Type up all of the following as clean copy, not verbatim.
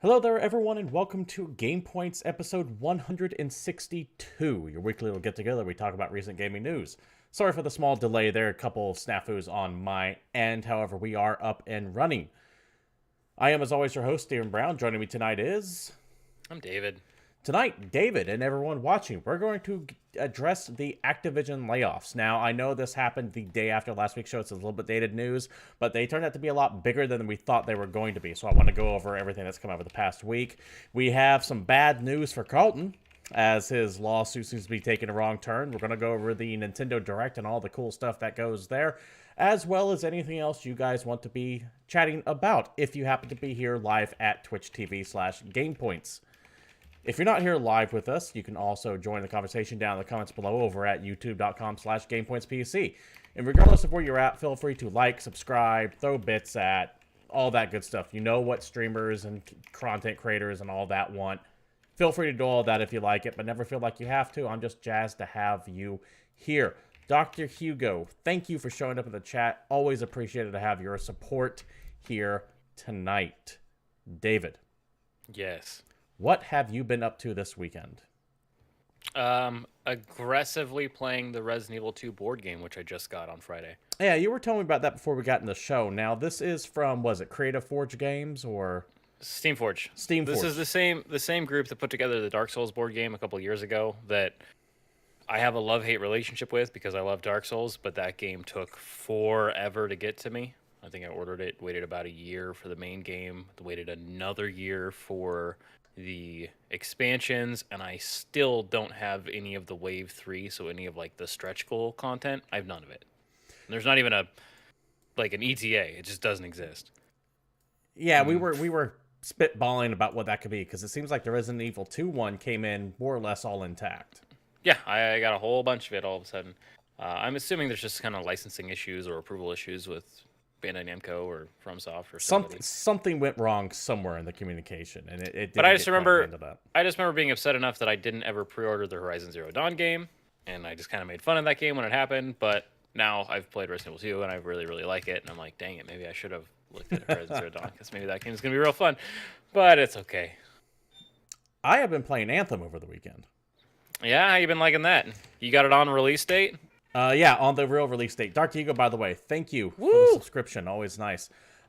Hello there, everyone, and welcome to GamePoints episode 162, your weekly little get-together we talk about recent gaming news. Sorry for the small delay there, a couple of snafus on my end, however, we are up and running. I am, as always, your host, Steven Brown. Joining me tonight is... I'm David. Tonight, David and everyone watching, we're going to address the Activision layoffs. Now, I know this happened the day after last week's show. It's a little bit dated news, but they turned out to be a lot bigger than we thought they were going to be. So I want to go over everything that's come out over the past week. We have some bad news for Carlton, as his lawsuit seems to be taking a wrong turn. We're going to go over the Nintendo Direct and all the cool stuff that goes there, as well as anything else you guys want to be chatting about if you happen to be here live at Twitch TV/GamePoints. If you're not here live with us, you can also join the conversation down in the comments below over at youtube.com/GamePointsPC. And regardless of where you're at, feel free to like, subscribe, throw bits at, all that good stuff. You know what streamers and content creators and all that want. Feel free to do all that if you like it, but never feel like you have to. I'm just jazzed to have you here. Dr. Hugo, thank you for showing up in the chat. Always appreciated to have your support here tonight. David. Yes. What have you been up to this weekend? Aggressively playing the Resident Evil 2 board game, which I just got on Friday. Yeah, you were telling me about that before we got in the show. Now, this is from, was it Creative Forge Games or Steamforge. Steamforge? This is the same group that put together the Dark Souls board game a couple years ago that I have a love-hate relationship with because I love Dark Souls, but that game took forever to get to me. I think I ordered it, waited about a year for the main game, waited another year for the expansions, and I still don't have any of the Wave 3, so any of like the stretch goal content. I have none of it. And there's not even an ETA. It just doesn't exist. Yeah, we were spitballing about what that could be because it seems like the Resident Evil 2 one came in more or less all intact. Yeah, I got a whole bunch of it all of a sudden. I'm assuming there's just kind of licensing issues or approval issues with Bandai Namco or FromSoft or something. Something went wrong somewhere in the communication, and it didn't. But I just remember being upset enough that I didn't ever pre-order the Horizon Zero Dawn game, and I just kind of made fun of that game when it happened. But now I've played Resident Evil 2, and I really like it, and I'm like, dang it, maybe I should have looked at Horizon Zero Dawn because maybe that game is gonna be real fun. But it's okay. I have been playing Anthem over the weekend. Yeah, how you been liking that? You got it on release date? Yeah, on the real release date. Dr. Hugo, by the way, thank you for the subscription. Always nice.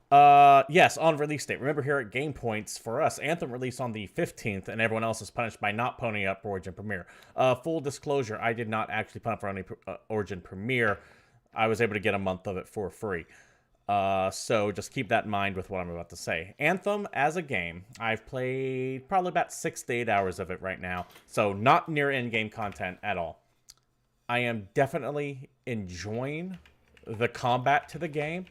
Yes, on release date. Remember here at GamePoints, for us, Anthem released on the 15th, and everyone else is punished by not ponying up for Origin Premiere. Full disclosure, I did not actually pony up for any Origin Premiere. I was able to get a month of it for free. So just keep that in mind with what I'm about to say. Anthem, as a game, I've played probably about 6 to 8 hours of it right now, so not near in-game content at all. I am definitely enjoying the combat to the game,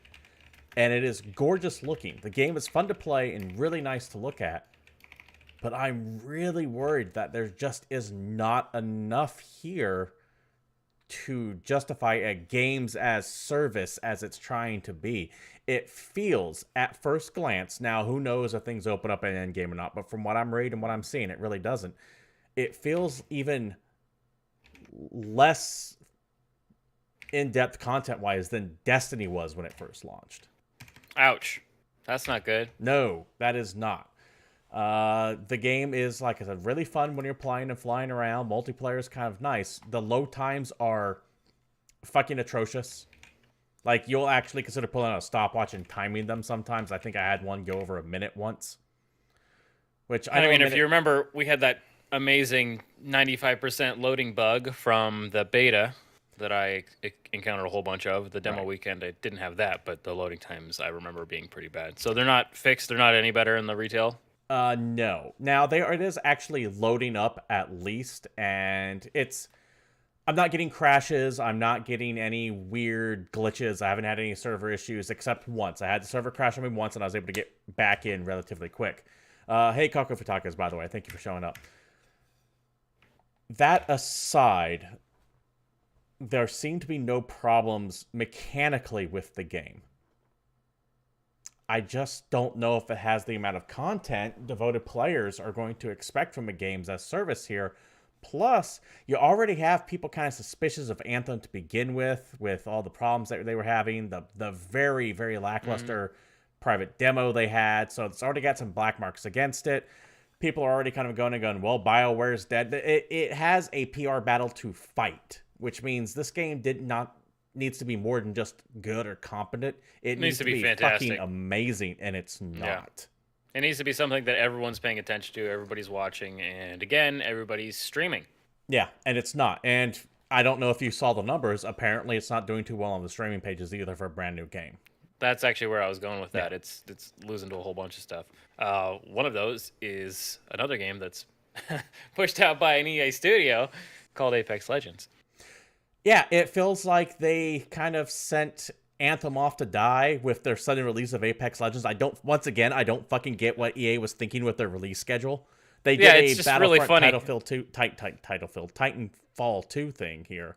and it is gorgeous looking. The game is fun to play and really nice to look at, but I'm really worried that there just is not enough here to justify a games as service as it's trying to be. It feels, at first glance, now who knows if things open up in endgame or not, but from what I'm reading and what I'm seeing, it really doesn't. It feels even less in-depth content-wise than Destiny was when it first launched. Ouch. That's not good. No, that is not. The game is, like I said, really fun when you're playing and flying around. Multiplayer is kind of nice. The load times are fucking atrocious. Like, you'll actually consider pulling out a stopwatch and timing them sometimes. I think I had one go over a minute once. Which I mean, if you remember, we had that amazing 95% loading bug from the beta that I encountered a whole bunch of. The demo weekend, I didn't have that, but the loading times I remember being pretty bad. So they're not fixed. They're not any better in the retail. No. Now it is actually loading up at least, and I'm not getting crashes. I'm not getting any weird glitches. I haven't had any server issues except once. I had the server crash on me once, and I was able to get back in relatively quick. Hey, Kako Futakas, by the way, thank you for showing up. That aside, there seem to be no problems mechanically with the game. I just don't know if it has the amount of content devoted players are going to expect from a games as service here. Plus, you already have people kind of suspicious of Anthem to begin with all the problems that they were having, the very, very lackluster private demo they had, so it's already got some black marks against it. People are already kind of going, well, BioWare's dead. It has a PR battle to fight, which means this game needs to be more than just good or competent. It needs to be fantastic. fucking amazing, and it's not. Yeah. It needs to be something that everyone's paying attention to, everybody's watching, and again, everybody's streaming. Yeah, and it's not. And I don't know if you saw the numbers. Apparently, it's not doing too well on the streaming pages either for a brand new game. That's actually where I was going with that. It's losing to a whole bunch of stuff. One of those is another game that's pushed out by an EA studio called Apex Legends. Yeah, it feels like they kind of sent Anthem off to die with their sudden release of Apex Legends. I don't fucking get what EA was thinking with their release schedule. They did it's a just really funny. Titanfall 2 thing here.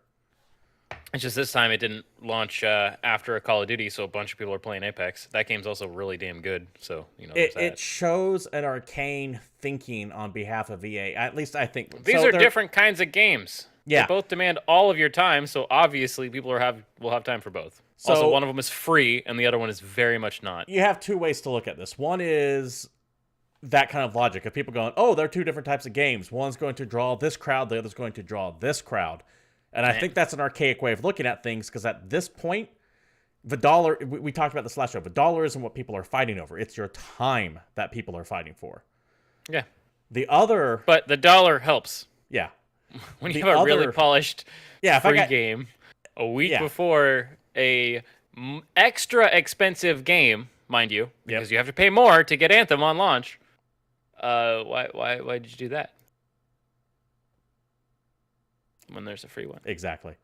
It's just this time it didn't launch after a Call of Duty, so a bunch of people are playing Apex. That game's also really damn good, so it shows an arcane thinking on behalf of EA. At least I think these are different kinds of games. Yeah, they both demand all of your time, so obviously people will have time for both. So, also, one of them is free, and the other one is very much not. You have two ways to look at this. One is that kind of logic of people going, "Oh, they're two different types of games. One's going to draw this crowd, the other's going to draw this crowd." And I think that's an archaic way of looking at things, because at this point, the dollar, we talked about this last show, the dollar isn't what people are fighting over. It's your time that people are fighting for. Yeah. But the dollar helps. Yeah. When you have a really polished free game a week before a extra expensive game, mind you, because you have to pay more to get Anthem on launch. Why did you do that? When there's a free one. Exactly.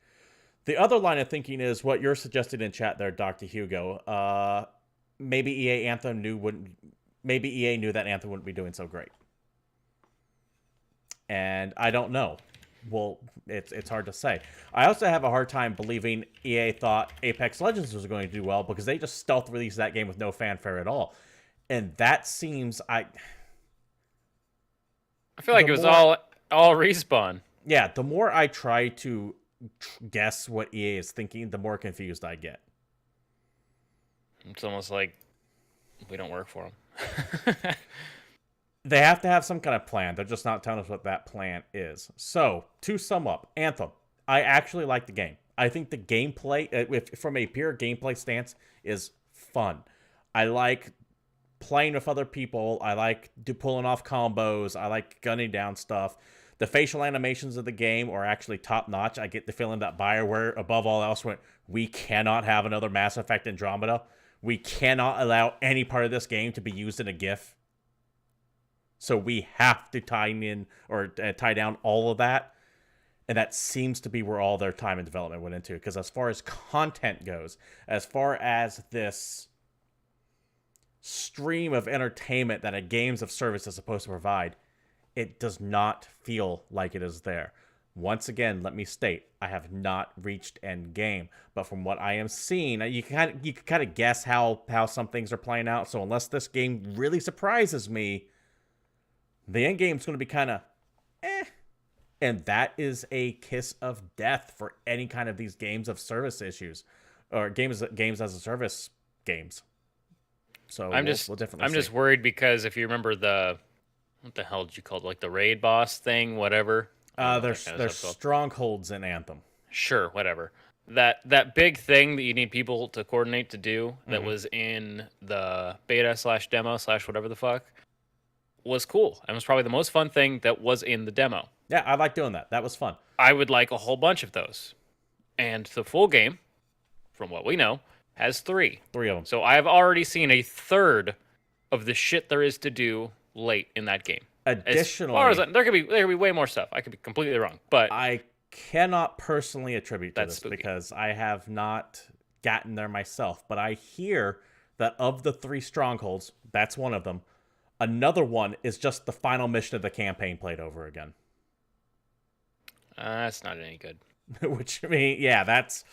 The other line of thinking is what you're suggesting in chat there, Dr. Hugo. Maybe EA knew that Anthem wouldn't be doing so great. And I don't know. Well, it's hard to say. I also have a hard time believing EA thought Apex Legends was going to do well, because they just stealth released that game with no fanfare at all. And that seems I feel like it was all Respawn. Yeah, the more I try to guess what EA is thinking, the more confused I get. It's almost like we don't work for them. They have to have some kind of plan. They're just not telling us what that plan is. So, to sum up, Anthem. I actually like the game. I think the gameplay, from a pure gameplay stance, is fun. I like playing with other people. I like pulling off combos. I like gunning down stuff. The facial animations of the game are actually top-notch. I get the feeling that BioWare, above all else, went, we cannot have another Mass Effect Andromeda. We cannot allow any part of this game to be used in a GIF. So we have to tie down all of that. And that seems to be where all their time and development went into. Because as far as content goes, as far as this stream of entertainment that a games of service is supposed to provide, it does not feel like it is there. Once again, let me state, I have not reached end game, but from what I am seeing, you can kind of guess how some things are playing out. So unless this game really surprises me, the end game is going to be kind of and that is a kiss of death for any kind of these games of service issues or games as a service games. So we'll definitely just worried, because if you remember what the hell did you call it? Like the raid boss thing, whatever. There's strongholds in Anthem. Sure, whatever. That big thing that you need people to coordinate to do that was in the beta / demo / whatever the fuck was cool. And was probably the most fun thing that was in the demo. Yeah, I like doing that. That was fun. I would like a whole bunch of those. And the full game, from what we know, has 3. 3 of them. So I have already seen a third of the shit there is to do late in that game. Additionally, as far as there could be way more stuff. I could be completely wrong, but I cannot personally attribute to this because I have not gotten there myself. But I hear that of the 3 strongholds, that's one of them. Another one is just the final mission of the campaign played over again. That's not any good. Which, I mean, yeah, that's...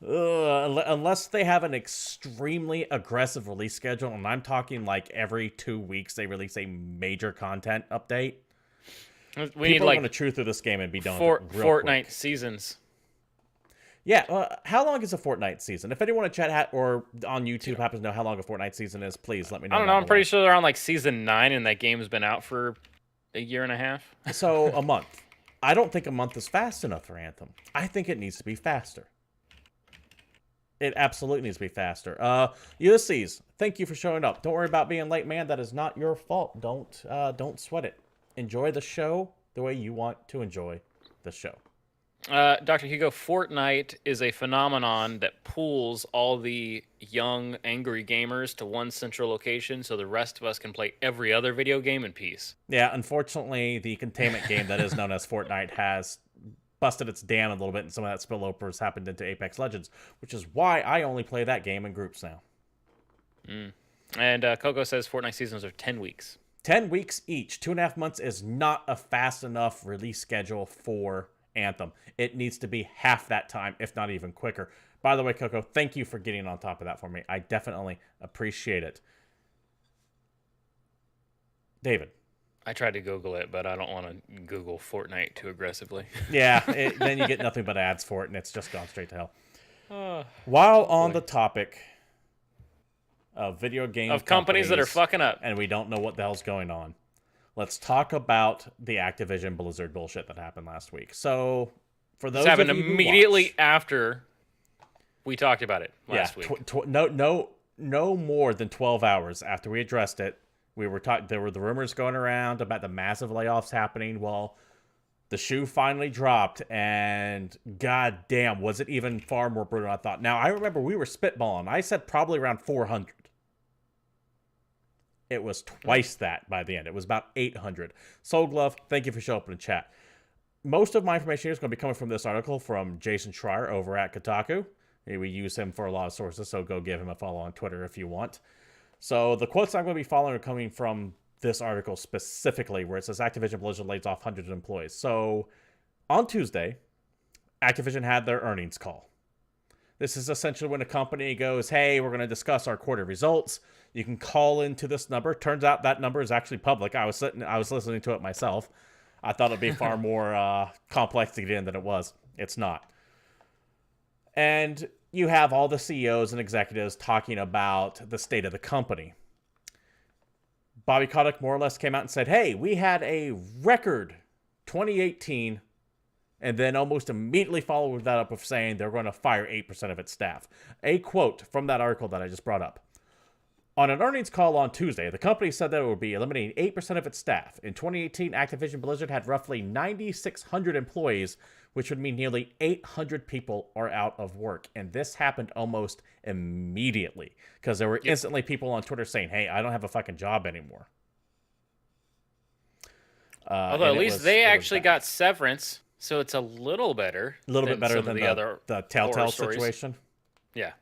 unless they have an extremely aggressive release schedule, and I'm talking like every 2 weeks they release a major content update. We need going to chew through this game and be done. Fortnite seasons. Yeah, how long is a Fortnite season? If anyone in chat or on YouTube happens to know how long a Fortnite season is, please let me know. I don't know. I'm pretty sure they're on like season 9, and that game's been out for a year and a half. So a month. I don't think a month is fast enough for Anthem. I think it needs to be faster. It absolutely needs to be faster. Ulysses, thank you for showing up. Don't worry about being late, man. That is not your fault. Don't sweat it. Enjoy the show the way you want to enjoy the show. Dr. Hugo, Fortnite is a phenomenon that pools all the young, angry gamers to one central location so the rest of us can play every other video game in peace. Yeah, unfortunately, the containment game that is known as Fortnite has busted its dam a little bit, and some of that spillover has happened into Apex Legends, which is why I only play that game in groups now. And Coco says Fortnite seasons are 10 weeks. 10 weeks each. 2.5 months is not a fast enough release schedule for Anthem. It needs to be half that time, if not even quicker. By the way, Coco, thank you for getting on top of that for me. I definitely appreciate it. David. I tried to Google it, but I don't want to Google Fortnite too aggressively. Yeah, then you get nothing but ads for it, and it's just gone straight to hell. While on the topic of video game companies that are fucking up, and we don't know what the hell's going on, let's talk about the Activision Blizzard bullshit that happened last week. So, for those this happened of you immediately who watched, after we talked about it last week. No more than 12 hours after we addressed it, we were there were the rumors going around about the massive layoffs happening. Well, the shoe finally dropped, and god damn, was it even far more brutal than I thought. Now, I remember we were spitballing. I said probably around 400. It was twice that by the end. It was about 800. Soul Glove, thank you for showing up in the chat. Most of my information here is going to be coming from this article from Jason Schreier over at Kotaku. We use him for a lot of sources, so go give him a follow on Twitter if you want. So the quotes I'm going to be following are coming from this article specifically, where it says Activision Blizzard lays off hundreds of employees. So on Tuesday, Activision had their earnings call. This is essentially when a company goes, hey, we're going to discuss our quarter results. You can call into this number. Turns out that number is actually public. I was listening to it myself. I thought it'd be far more complex to get in than it was. It's not. And you have all the CEOs and executives talking about the state of the company. Bobby Kotick more or less came out and said, hey, we had a record 2018, and then almost immediately followed that up with saying they're going to fire 8% of its staff. A quote from that article that I just brought up. On an earnings call on Tuesday, the company said that it would be eliminating 8% of its staff. In 2018, Activision Blizzard had roughly 9,600 employees, which would mean nearly 800 people are out of work. And this happened almost immediately because there were instantly people on Twitter saying, hey, I don't have a fucking job anymore. Although at least they actually got severance, so it's a little better. A little bit better than the other Telltale situation. Yeah.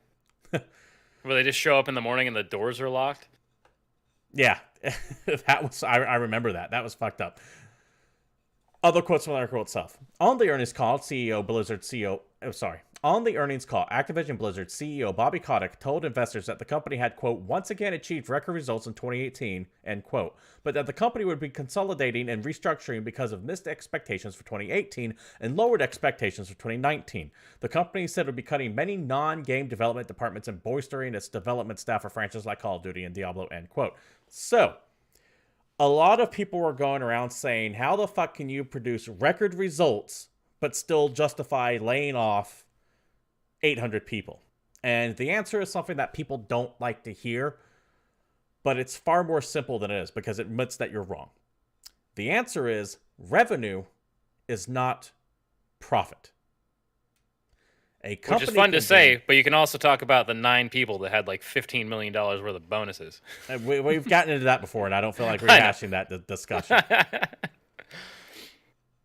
Where they just show up in the morning and the doors are locked. Yeah, that was. I remember that. That was fucked up. Other quotes from the article itself. On the earnings call, On the earnings call, Activision Blizzard CEO Bobby Kotick told investors that the company had, quote, once again achieved record results in 2018, end quote, but that the company would be consolidating and restructuring because of missed expectations for 2018 and lowered expectations for 2019. The company said it would be cutting many non-game development departments and bolstering its development staff for franchises like Call of Duty and Diablo, end quote. So, a lot of people were going around saying, how the fuck can you produce record results but still justify laying off 800 people? And the answer is something that people don't like to hear, but it's far more simple than it is because it admits that you're wrong. The answer is revenue is not profit. Which is fun to say, but you can also talk about the 9 people that had like $15 million worth of bonuses. We've gotten into that before, and I don't feel like rehashing that discussion.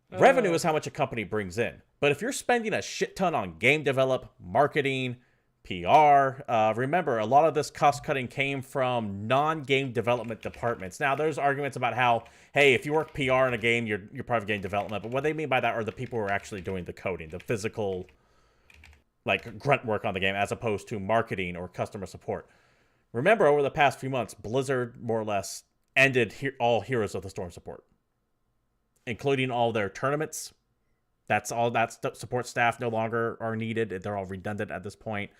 Revenue is how much a company brings in. But if you're spending a shit ton on game develop, marketing, PR, remember, a lot of this cost-cutting came from non-game development departments. Now, there's arguments about how, hey, if you work PR in a game, you're part of game development. But what they mean by that are the people who are actually doing the coding, the physical, like, grunt work on the game, as opposed to marketing or customer support. Remember, over the past few months, Blizzard more or less ended all Heroes of the Storm support, including all their tournaments. That's all. That's support staff no longer are needed. They're all redundant at this point.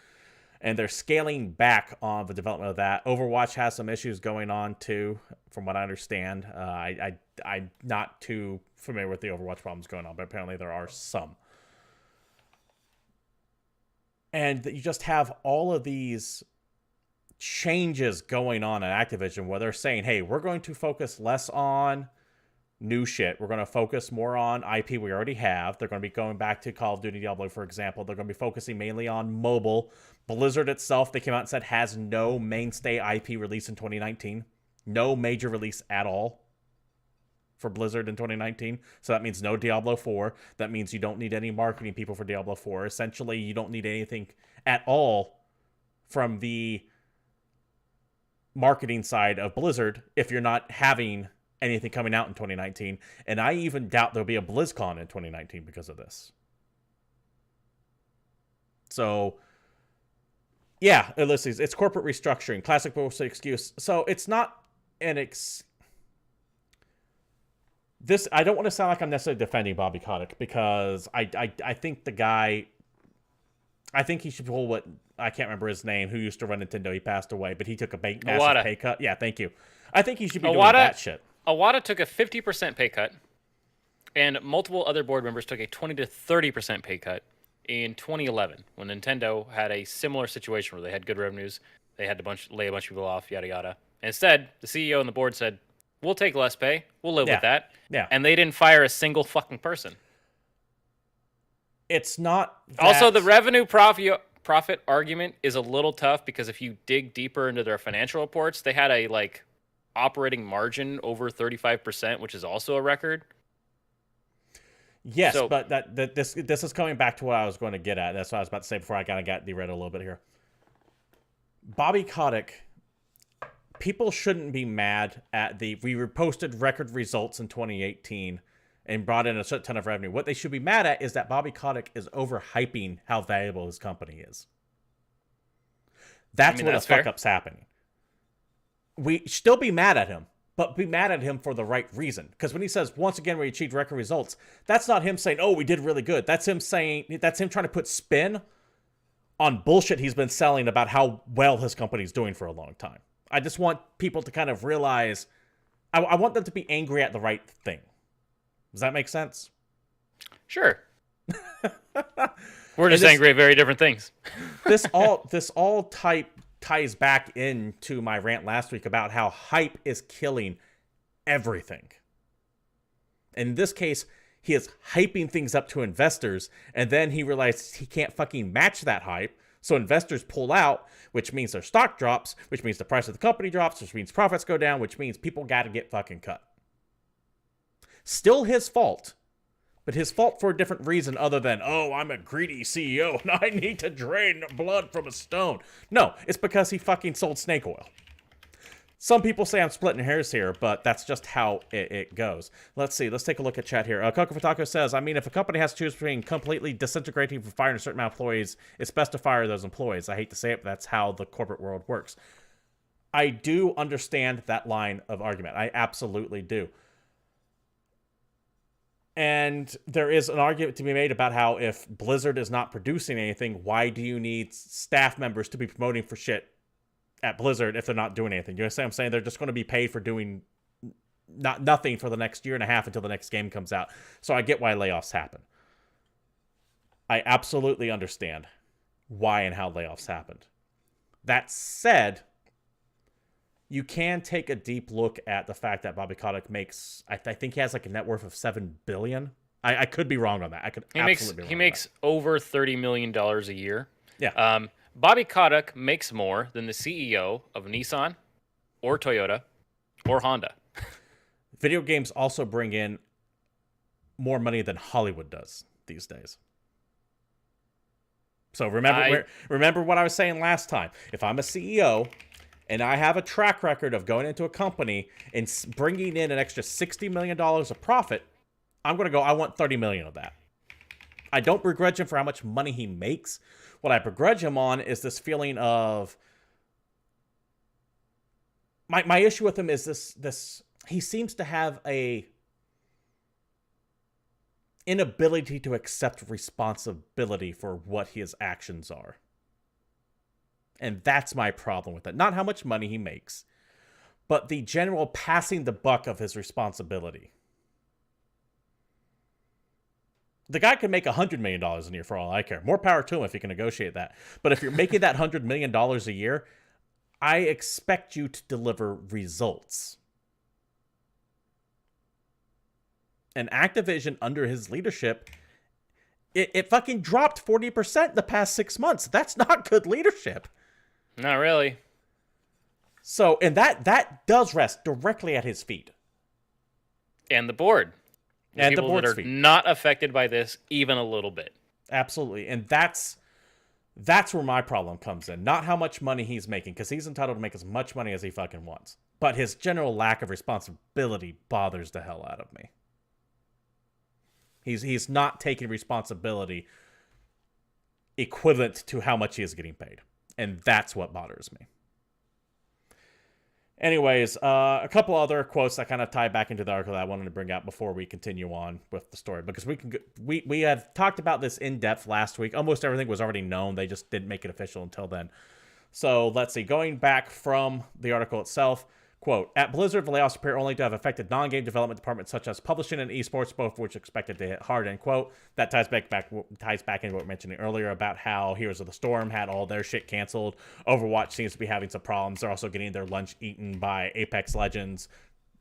And they're scaling back on the development of that. Overwatch has some issues going on too, from what I understand. I'm not too familiar with the Overwatch problems going on, but apparently there are some. And you just have all of these changes going on at Activision where they're saying, hey, we're going to focus less on new shit. We're going to focus more on IP we already have. They're going to be going back to Call of Duty Diablo, for example. They're going to be focusing mainly on mobile. Blizzard itself, they came out and said, has no mainstay IP release in 2019. No major release at all for Blizzard in 2019. So that means no Diablo 4. That means you don't need any marketing people for Diablo 4. Essentially, you don't need anything at all from the marketing side of Blizzard if you're not having anything coming out in 2019. And I even doubt there'll be a BlizzCon in 2019 because of this. So, yeah, it's corporate restructuring. Classic bullshit excuse. So it's not an this. I don't want to sound like I'm necessarily defending Bobby Kotick because I think the guy. I think he should pull what I can't remember his name. Who used to run Nintendo? He passed away, but he took a massive pay cut. Yeah, thank you. I think he should be doing that shit. Iwata took a 50% pay cut, and multiple other board members took a 20 to 30% pay cut in 2011 when Nintendo had a similar situation where they had good revenues, they had to lay a bunch of people off, yada yada. Instead, the CEO and the board said, "We'll take less pay. We'll live with that." Yeah. And they didn't fire a single fucking person. It's not that... Also, the revenue profit argument is a little tough because if you dig deeper into their financial reports, they had a operating margin over 35%, which is also a record. Yes, but this is coming back to what I was going to get at. That's what I was about to say before I kind of got derailed a little bit here. Bobby Kotick, people shouldn't be mad at we posted record results in 2018 and brought in a shit ton of revenue. What they should be mad at is that Bobby Kotick is overhyping how valuable his company is. That's where the fuck-up's happening. We still be mad at him, but be mad at him for the right reason. Because when he says, once again, we achieved record results, that's not him saying, oh, we did really good. That's him trying to put spin on bullshit he's been selling about how well his company's doing for a long time. I just want people to kind of realize, I want them to be angry at the right thing. Does that make sense? Sure. We're just angry at very different things. this all ties back into my rant last week about how hype is killing everything. In this case, he is hyping things up to investors, and then he realizes he can't fucking match that hype, so investors pull out, which means their stock drops, which means the price of the company drops, which means profits go down, which means people got to get fucking cut. Still his fault, but his fault for a different reason other than, oh, I'm a greedy CEO and I need to drain blood from a stone. No, it's because he fucking sold snake oil. Some people say I'm splitting hairs here, but that's just how it goes. Let's see. Let's take a look at chat here. Coco Fataco says, I mean, if a company has to choose between completely disintegrating for firing a certain amount of employees, it's best to fire those employees. I hate to say it, but that's how the corporate world works. I do understand that line of argument. I absolutely do. And there is an argument to be made about how if Blizzard is not producing anything, why do you need staff members to be promoting for shit at Blizzard if they're not doing anything? You understand what I'm saying? They're just going to be paid for doing nothing for the next year and a half until the next game comes out. So I get why layoffs happen. I absolutely understand why and how layoffs happened. That said, you can take a deep look at the fact that Bobby Kotick makes, I think he has like a net worth of $7 billion. I could be wrong on that. I could absolutely be wrong. He makes over $30 million a year. Yeah. Bobby Kotick makes more than the CEO of Nissan or Toyota or Honda. Video games also bring in more money than Hollywood does these days. So remember what I was saying last time. If I'm a CEO and I have a track record of going into a company and bringing in an extra $60 million of profit, I'm going to go, I want $30 million of that. I don't begrudge him for how much money he makes. What I begrudge him on is this feeling of... My issue with him is this he seems to have a inability to accept responsibility for what his actions are. And that's my problem with it. Not how much money he makes, but the general passing the buck of his responsibility. The guy could make $100 million a year for all I care. More power to him if he can negotiate that. But if you're making that $100 million a year, I expect you to deliver results. And Activision, under his leadership, it fucking dropped 40% the past 6 months. That's not good leadership. Not really. So, and that does rest directly at his feet. And the board. And people the board's that are feet. not affected by this even a little bit. Absolutely. And that's where my problem comes in. Not how much money he's making, because he's entitled to make as much money as he fucking wants. But his general lack of responsibility bothers the hell out of me. He's not taking responsibility equivalent to how much he is getting paid. And that's what bothers me. Anyways, a couple other quotes that kind of tie back into the article that I wanted to bring out before we continue on with the story. Because we had talked about this in depth last week. Almost everything was already known. They just didn't make it official until then. So let's see. Going back from the article itself, quote, at Blizzard, the layoffs appear only to have affected non-game development departments such as publishing and esports, both of which are expected to hit hard, end quote. That ties back into what we mentioned earlier about how Heroes of the Storm had all their shit canceled. Overwatch seems to be having some problems. They're also getting their lunch eaten by Apex Legends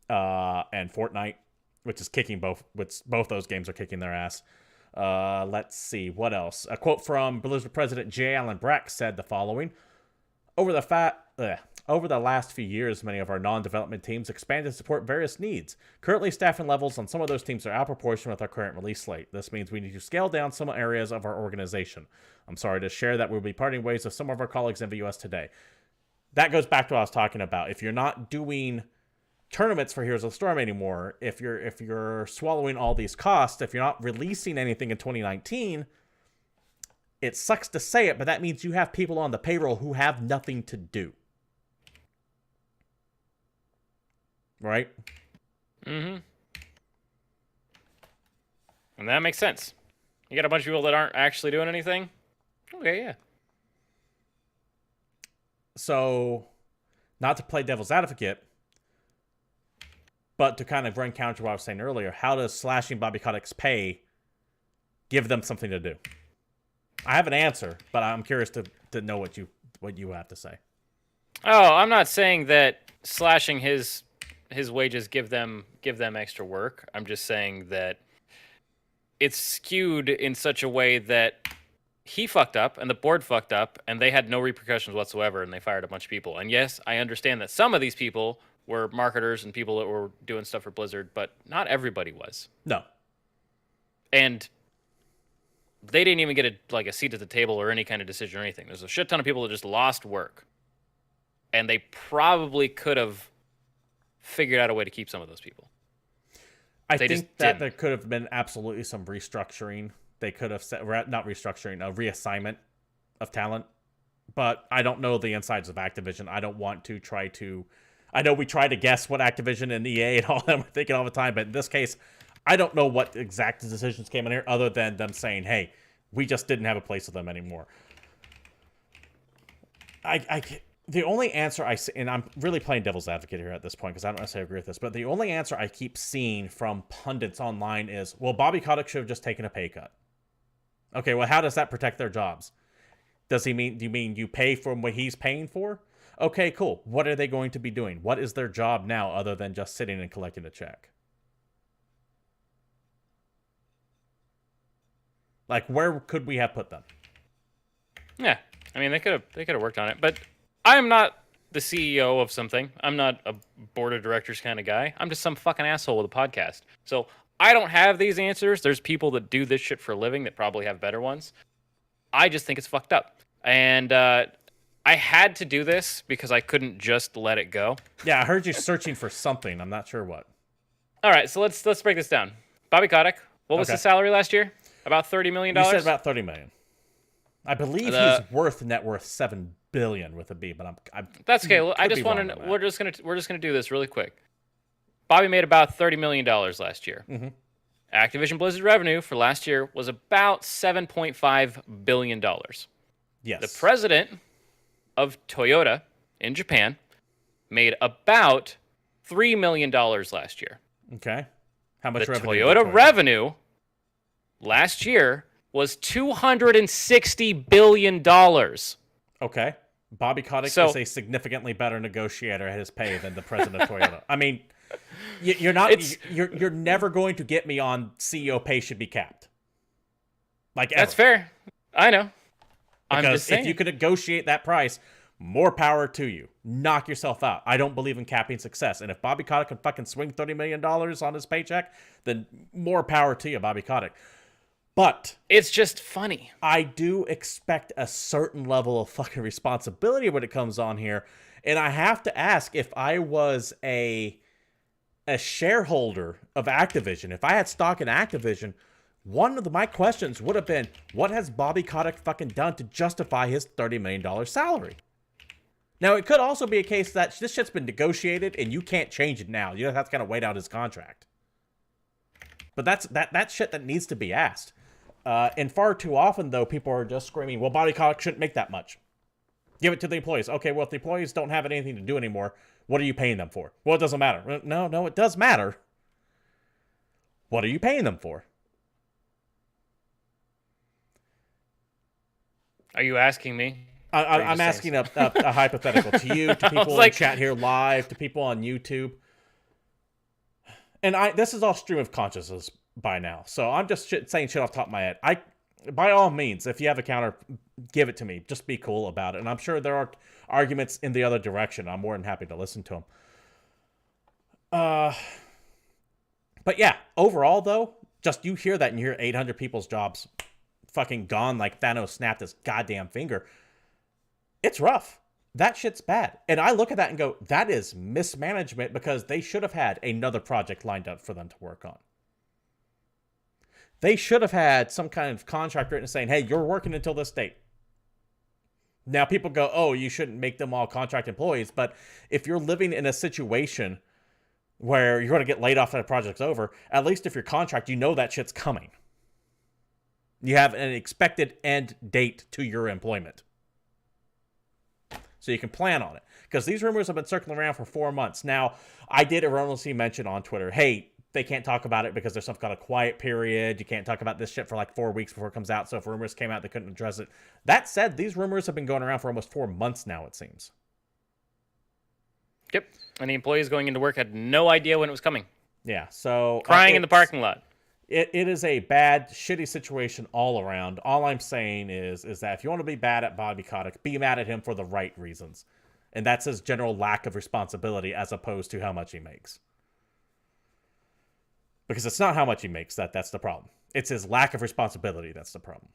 and Fortnite, which is kicking both those games are kicking their ass. Let's see, what else? A quote from Blizzard President J. Allen Brack said the following. Over the last few years, many of our non-development teams expanded to support various needs. Currently, staffing levels on some of those teams are out of proportion with our current release slate. This means we need to scale down some areas of our organization. I'm sorry to share that we'll be parting ways with some of our colleagues in the US today. That goes back to what I was talking about. If you're not doing tournaments for Heroes of the Storm anymore, if you're swallowing all these costs, if you're not releasing anything in 2019, it sucks to say it, but that means you have people on the payroll who have nothing to do. Right? Mm-hmm. And that makes sense. You got a bunch of people that aren't actually doing anything? Okay, yeah. So, not to play devil's advocate, but to kind of run counter to what I was saying earlier, how does slashing Bobby Kotick's pay give them something to do? I have an answer, but I'm curious to know what you have to say. Oh, I'm not saying that slashing his wages give them extra work. I'm just saying that it's skewed in such a way that he fucked up and the board fucked up and they had no repercussions whatsoever and they fired a bunch of people. And yes, I understand that some of these people were marketers and people that were doing stuff for Blizzard, but not everybody was. No. And they didn't even get a seat at the table or any kind of decision or anything. There's a shit ton of people that just lost work. And they probably could have figured out a way to keep some of those people. I think that there could have been absolutely some restructuring. They could have not restructuring, a reassignment of talent. But I don't know the insides of Activision. I don't want to try to... I know we try to guess what Activision and EA and all them are thinking all the time, but in this case, I don't know what exact decisions came in here other than them saying, hey, we just didn't have a place with them anymore. The only answer I see, and I'm really playing devil's advocate here at this point because I don't necessarily agree with this, but the only answer I keep seeing from pundits online is, well, Bobby Kotick should have just taken a pay cut. Okay, well, how does that protect their jobs? Do you mean you pay for what he's paying for? Okay, cool. What are they going to be doing? What is their job now other than just sitting and collecting a check? Like, where could we have put them? Yeah, I mean, they could have worked on it, but I am not the CEO of something. I'm not a board of directors kind of guy. I'm just some fucking asshole with a podcast. So I don't have these answers. There's people that do this shit for a living that probably have better ones. I just think it's fucked up. And I had to do this because I couldn't just let it go. Yeah, I heard you searching for something. I'm not sure what. All right, so let's break this down. Bobby Kotick, what was his salary last year? About $30 million? You said about $30 million. I believe he's net worth $7 billion with a B, but I'm that's okay. I just want to. We're just gonna do this really quick. Bobby made about $30 million last year. Mm-hmm. Activision Blizzard revenue for last year was about $7.5 billion. Yes. The president of Toyota in Japan made about $3 million last year. Okay. How much the revenue? Toyota revenue last year was $260 billion. Okay. Bobby Kotick is a significantly better negotiator at his pay than the president of Toyota. I mean, you're never going to get me on CEO pay should be capped. Like, ever. That's fair. I know. Because I'm just saying. if you could negotiate that price, more power to you. Knock yourself out. I don't believe in capping success. And if Bobby Kotick can fucking swing $30 million on his paycheck, then more power to you, Bobby Kotick. But it's just funny. I do expect a certain level of fucking responsibility when it comes on here. And I have to ask, if I was a shareholder of Activision, if I had stock in Activision, one of my questions would have been, what has Bobby Kotick fucking done to justify his $30 million salary? Now, it could also be a case that this shit's been negotiated and you can't change it now. You have to kind of wait out his contract. But that's shit that needs to be asked. And far too often, though, people are just screaming, well, Bobby Kotick shouldn't make that much. Give it to the employees. Okay, well, if the employees don't have anything to do anymore, what are you paying them for? Well, it doesn't matter. No, it does matter. What are you paying them for? Are you asking me? I'm asking a hypothetical to you, to people in chat here live, to people on YouTube. And this is all stream of consciousness by now, so I'm just saying shit off the top of my head. By all means, if you have a counter, give it to me. Just be cool about it. And I'm sure there are arguments in the other direction. I'm more than happy to listen to them. But yeah, overall though, just you hear that and you hear 800 people's jobs fucking gone like Thanos snapped his goddamn finger. It's rough. That shit's bad. And I look at that and go, that is mismanagement, because they should have had another project lined up for them to work on. They should have had some kind of contract written saying, hey, you're working until this date. Now people go, oh, you shouldn't make them all contract employees. But if you're living in a situation where you're going to get laid off and the project's over, at least if you're contract, you know that shit's coming. You have an expected end date to your employment. So you can plan on it. Because these rumors have been circling around for 4 months. Now, I did erroneously mention on Twitter, hey, they can't talk about it because there's some kind of quiet period. You can't talk about this shit for like 4 weeks before it comes out. So if rumors came out, they couldn't address it. That said, these rumors have been going around for almost 4 months now, it seems. Yep. And the employees going into work had no idea when it was coming. Yeah, so... Crying in the parking lot. It is a bad, shitty situation all around. All I'm saying is that if you want to be bad at Bobby Kotick, be mad at him for the right reasons. And that's his general lack of responsibility as opposed to how much he makes. Because it's not how much he makes that's the problem. It's his lack of responsibility that's the problem.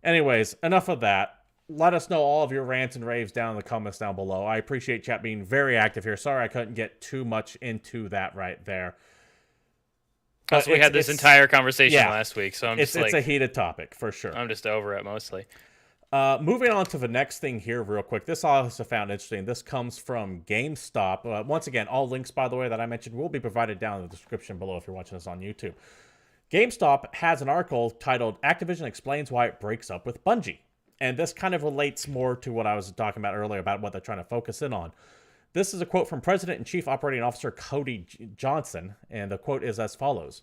Anyways, enough of that. Let us know all of your rants and raves down in the comments down below. I appreciate chat being very active here. Sorry I couldn't get too much into that right there. Plus, we had this entire conversation last week, so it's a heated topic, for sure. I'm just over it, mostly. Moving on to the next thing here real quick. This I also found interesting. This comes from GameStop. Once again, all links, by the way, that I mentioned will be provided down in the description below if you're watching this on YouTube. GameStop has an article titled, Activision Explains Why It Breaks Up with Bungie. And this kind of relates more to what I was talking about earlier about what they're trying to focus in on. This is a quote from President and Chief Operating Officer Cody Johnson, and the quote is as follows.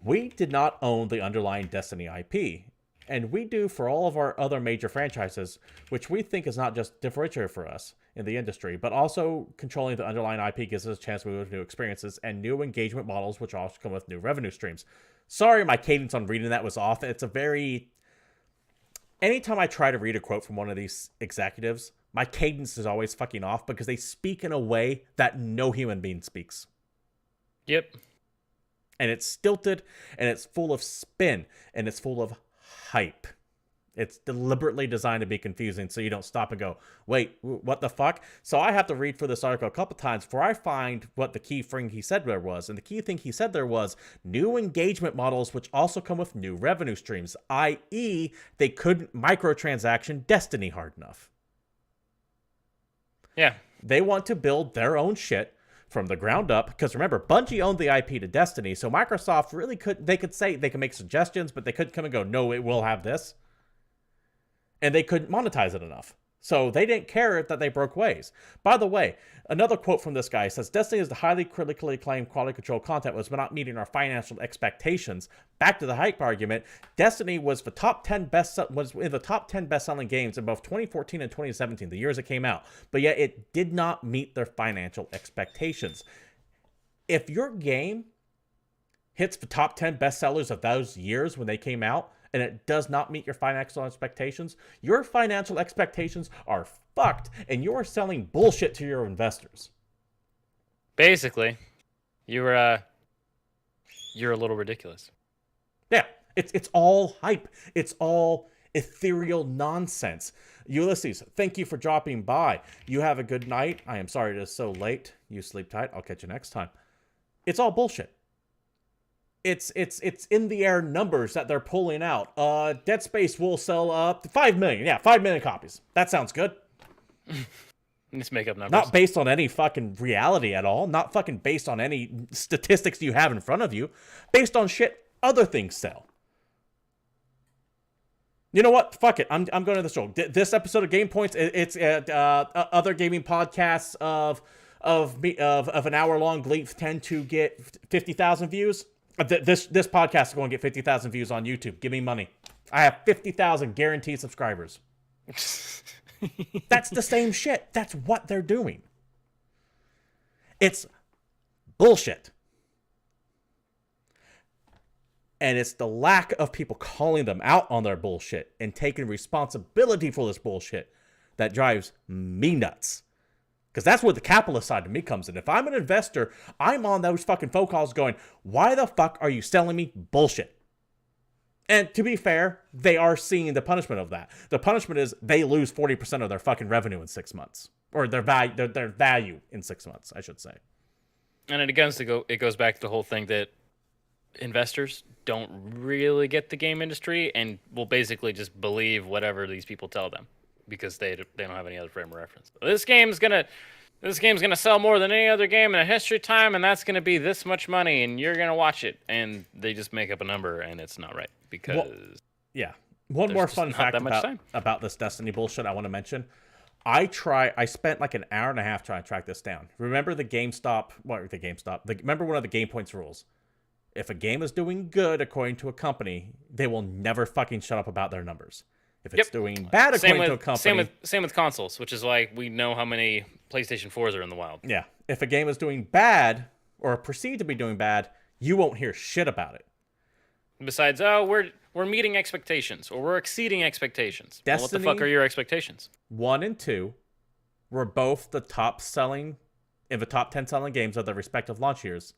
We did not own the underlying Destiny IP, and we do for all of our other major franchises, which we think is not just differentiator for us in the industry, but also controlling the underlying IP gives us a chance to move with new experiences and new engagement models, which also come with new revenue streams. Sorry, my cadence on reading that was off. It's a very... Anytime I try to read a quote from one of these executives, my cadence is always fucking off because they speak in a way that no human being speaks. Yep. And it's stilted, and it's full of spin, and it's full of hype. It's deliberately designed to be confusing so you don't stop and go, wait, what the fuck? So I have to read for this article a couple times before I find what the key thing he said there was. And the key thing he said there was new engagement models which also come with new revenue streams, i.e. they couldn't microtransaction Destiny hard enough. Yeah. They want to build their own shit from the ground up, because remember, Bungie owned the IP to Destiny, so Microsoft really could say they can make suggestions, but they couldn't come and go, no, it will have this. And they couldn't monetize it enough. So they didn't care that they broke ways. By the way, another quote from this guy says, Destiny is the highly critically acclaimed quality control content was not meeting our financial expectations. Back to the hype argument, Destiny was in the top 10 best-selling games in both 2014 and 2017, the years it came out. But yet it did not meet their financial expectations. If your game hits the top 10 bestsellers of those years when they came out, and it does not meet your financial expectations are fucked, and you're selling bullshit to your investors. Basically, you're a little ridiculous. Yeah, it's all hype. It's all ethereal nonsense. Ulysses, thank you for dropping by. You have a good night. I am sorry it is so late. You sleep tight. I'll catch you next time. It's all bullshit. It's in the air numbers that they're pulling out. Dead Space will sell up 5 million. Yeah, 5 million copies. That sounds good. Let's make up numbers. Not based on any fucking reality at all. Not fucking based on any statistics you have in front of you. Based on shit other things sell. You know what? Fuck it. I'm going to the show. This episode of GamePoints, it's other gaming podcasts of an hour long Gleep tend to get 50,000 views. This podcast is going to get 50,000 views on YouTube. Give me money. I have 50,000 guaranteed subscribers. That's the same shit. That's what they're doing. It's bullshit. And it's the lack of people calling them out on their bullshit and taking responsibility for this bullshit that drives me nuts. Because that's where the capitalist side of me comes in. If I'm an investor, I'm on those fucking phone calls going, why the fuck are you selling me bullshit? And to be fair, they are seeing the punishment of that. The punishment is they lose 40% of their fucking revenue in 6 months. Or their value in 6 months, I should say. And it goes back to the whole thing that investors don't really get the game industry and will basically just believe whatever these people tell them. Because they don't have any other frame of reference. This game's gonna sell more than any other game in a history time, and that's gonna be this much money, and you're gonna watch it, and they just make up a number, and it's not right because One more fun fact about this Destiny bullshit I want to mention. I spent like an hour and a half trying to track this down. Remember remember one of the GamePoints rules. If a game is doing good according to a company, they will never fucking shut up about their numbers. If it's doing bad according to a company... Same with consoles, which is like we know how many PlayStation 4s are in the wild. Yeah. If a game is doing bad, or perceived to be doing bad, you won't hear shit about it. Besides, we're meeting expectations, or we're exceeding expectations. Well, what the fuck are your expectations? 1 and 2 were both in the top 10 selling games of their respective launch years.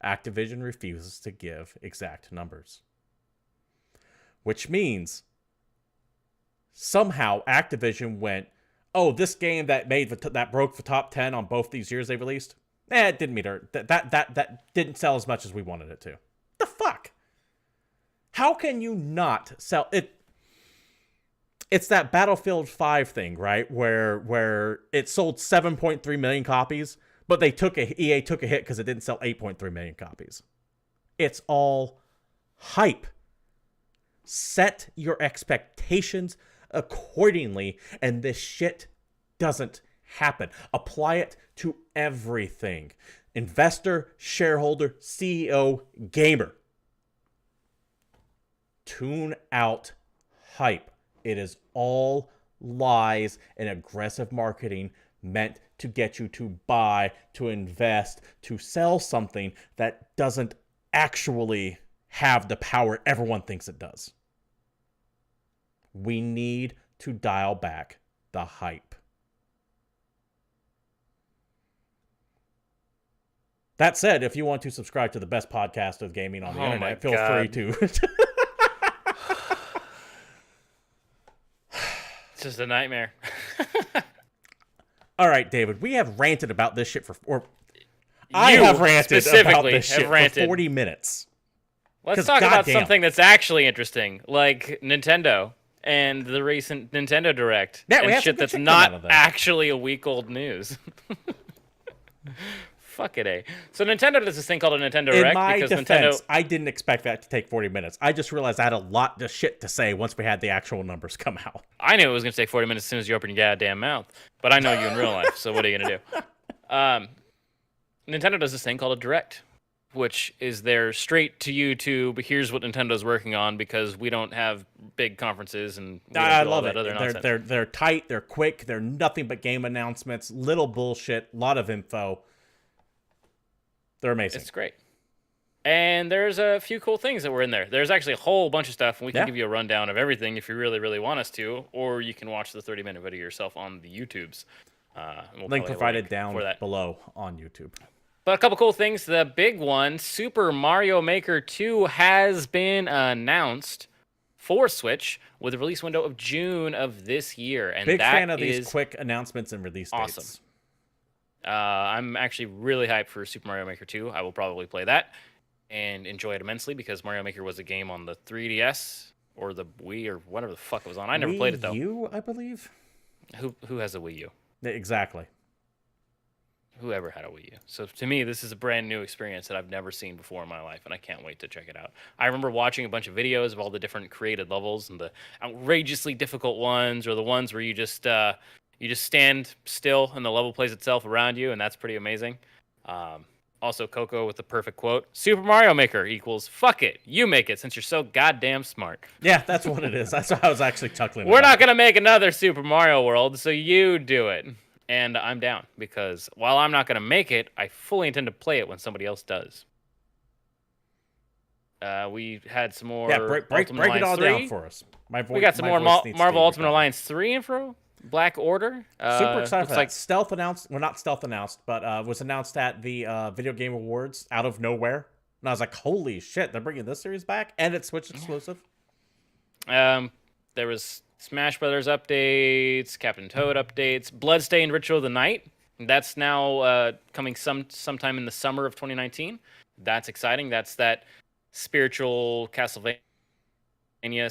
Activision refuses to give exact numbers. Which means... somehow Activision went, oh, this game that broke the top 10 on both these years they released, it didn't meet our that didn't sell as much as we wanted it to. The fuck? How can you not sell it? It's that Battlefield 5 thing, right? Where it sold 7.3 million copies, but EA took a hit because it didn't sell 8.3 million copies. It's all hype. Set your expectations accordingly, and this shit doesn't happen. Apply it to everything. Investor, shareholder, CEO, gamer. Tune out hype. It is all lies and aggressive marketing meant to get you to buy, to invest, to sell something that doesn't actually have the power everyone thinks it does. We need to dial back the hype. That said, if you want to subscribe to the best podcast of gaming on the internet, feel free to. It's just a nightmare. All right, David, we have ranted about this shit I have ranted about this shit for 40 minutes. Let's talk about something that's actually interesting, like Nintendo. And the recent Nintendo Direct. Yeah, and shit that's not actually a week-old news. Fucking A. So Nintendo does this thing called a Nintendo In Direct my because defense, Nintendo. I didn't expect that to take 40 minutes. I just realized I had a lot of shit to say once we had the actual numbers come out. I knew it was going to take 40 minutes as soon as you open your goddamn mouth, but I know you in real life, so what are you going to do? Nintendo does this thing called a Direct, which is their straight to YouTube. Here's what Nintendo's working on because we don't have big conferences and we don't I do all love that it. other nonsense. They're tight, they're quick, they're nothing but game announcements, little bullshit, lot of info. They're amazing. It's great. And there's a few cool things that were in there. There's actually a whole bunch of stuff, and we can give you a rundown of everything if you really, really want us to, or you can watch the 30-minute video yourself on the YouTubes. Link provided down below on YouTube. But a couple cool things. The big one, Super Mario Maker 2 has been announced for Switch with a release window of June of this year. And big that fan of these is quick announcements and release awesome. dates. I'm actually really hyped for Super Mario Maker 2. I will probably play that and enjoy it immensely because Mario Maker was a game on the 3DS or the Wii or whatever the fuck it was on. I never played it though. Wii U, I believe. Who has a Wii U? Exactly. Whoever had a Wii U. So to me, this is a brand new experience that I've never seen before in my life, and I can't wait to check it out. I remember watching a bunch of videos of all the different created levels and the outrageously difficult ones, or the ones where you just stand still and the level plays itself around you, and that's pretty amazing. Also, Coco with the perfect quote: "Super Mario Maker equals fuck it, you make it since you're so goddamn smart." Yeah, that's what it is. That's what I was actually chuckling. We're not gonna make another Super Mario World, so you do it. And I'm down, because while I'm not going to make it, I fully intend to play it when somebody else does. We had some more. Yeah, break it all 3. down for us. We got some more Marvel Ultimate Alliance 3 info. Black Order. Super excited for that. Stealth announced. Well, not stealth announced, but was announced at the Video Game Awards out of nowhere. And I was like, holy shit, they're bringing this series back? And it's Switch exclusive. There was Smash Brothers updates, Captain Toad updates, Bloodstained Ritual of the Night. That's now coming sometime in the summer of 2019. That's exciting. That's that spiritual Castlevania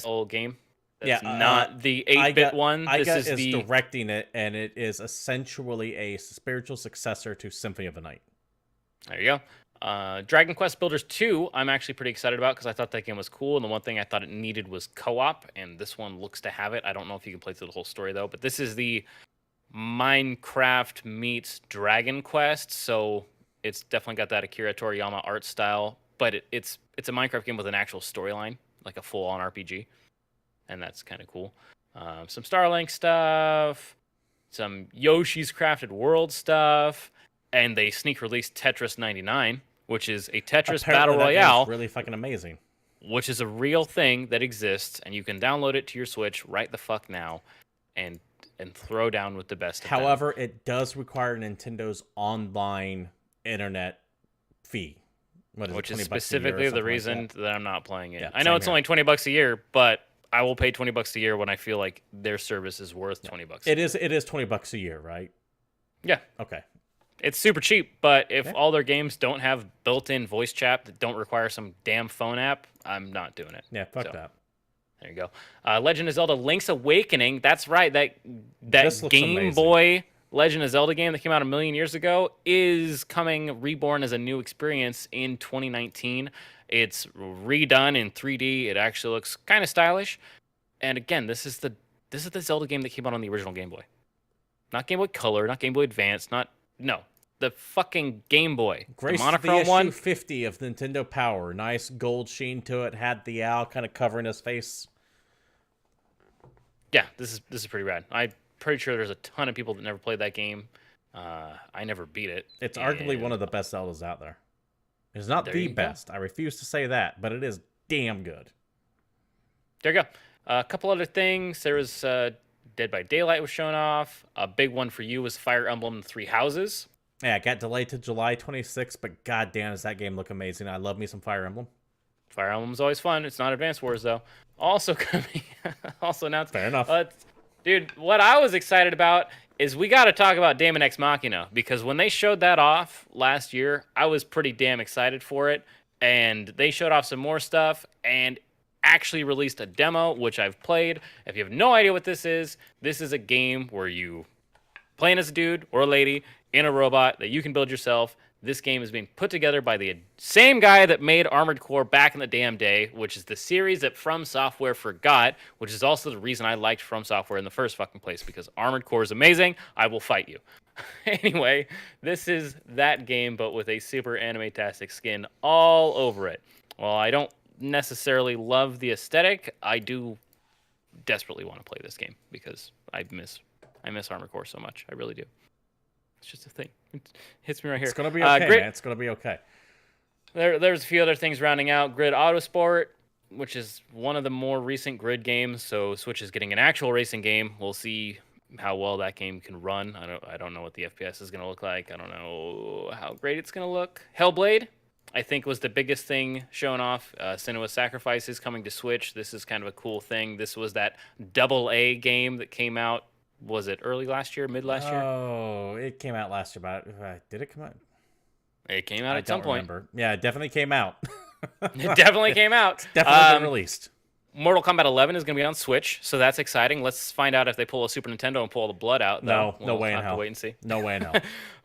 old game. That's not the 8-bit one. This is directing it, and it is essentially a spiritual successor to Symphony of the Night. There you go. Dragon Quest Builders 2, I'm actually pretty excited about because I thought that game was cool, and the one thing I thought it needed was co-op, and this one looks to have it. I don't know if you can play through the whole story, though, but this is the Minecraft meets Dragon Quest, so it's definitely got that Akira Toriyama art style, but it's a Minecraft game with an actual storyline, like a full-on RPG, and that's kind of cool. Some Starlink stuff, some Yoshi's Crafted World stuff, and they sneak released Tetris 99, which is a Tetris Battle Royale. Really fucking amazing. Which is a real thing that exists, and you can download it to your Switch right the fuck now and throw down with the best of them. However, it does require Nintendo's online internet fee. Which is specifically the reason that I'm not playing it. Yeah, I know it's only $20 a year, but I will pay $20 a year when I feel like their service is worth $20. It is $20 a year, right? Yeah. Okay. It's super cheap, but if all their games don't have built-in voice chat that don't require some damn phone app, I'm not doing it. Yeah, fuck that. There you go. Legend of Zelda Link's Awakening. That's right. That Game Boy Legend of Zelda game that came out a million years ago is coming reborn as a new experience in 2019. It's redone in 3D. It actually looks kind of stylish. And again, this is the Zelda game that came out on the original Game Boy. Not Game Boy Color, not Game Boy Advance, the fucking Game Boy. Graced the monochrome one. 50 of Nintendo Power. Nice gold sheen to it. Had the owl kind of covering his face. Yeah, this is pretty rad. I'm pretty sure there's a ton of people that never played that game. I never beat it. It's arguably one of the best Zeldas out there. It's not the best. I refuse to say that, but it is damn good. There you go. A couple other things. There was Dead by Daylight was shown off. A big one for you was Fire Emblem Three Houses. Yeah, it got delayed to July 26th, but goddamn, does that game look amazing. I love me some Fire Emblem. Fire Emblem's always fun. It's not Advance Wars, though. Also coming, also announced. Fair enough. Dude, what I was excited about is we got to talk about Daemon X Machina, because when they showed that off last year, I was pretty damn excited for it, and they showed off some more stuff, and actually released a demo, which I've played. If you have no idea what this is a game where you playing as a dude or a lady, in a robot that you can build yourself. This game is being put together by the same guy that made Armored Core back in the damn day, which is the series that From Software forgot, which is also the reason I liked From Software in the first fucking place, because Armored Core is amazing. I will fight you. Anyway, this is that game, but with a super anime-tastic skin all over it. Well, I don't necessarily love the aesthetic. I do desperately want to play this game because I miss Armored Core so much. I really do. It's just a thing. It hits me right here. It's gonna be okay, man. It's gonna be okay. There's a few other things rounding out. Grid Autosport, which is one of the more recent Grid games. So Switch is getting an actual racing game. We'll see how well that game can run. I don't know what the FPS is gonna look like. I don't know how great it's gonna look. Hellblade, I think, was the biggest thing shown off. Senua's Sacrifice is coming to Switch. This is kind of a cool thing. This was that AA game that came out. Was it early last year, mid last year? Oh, it came out last year. But did it come out? It came out at some point. Remember. Yeah, it definitely came out. It definitely came out. It's definitely been released. Mortal Kombat 11 is going to be on Switch, so that's exciting. Let's find out if they pull a Super Nintendo and pull all the blood out. No way in hell. Have to wait and see. No way in hell.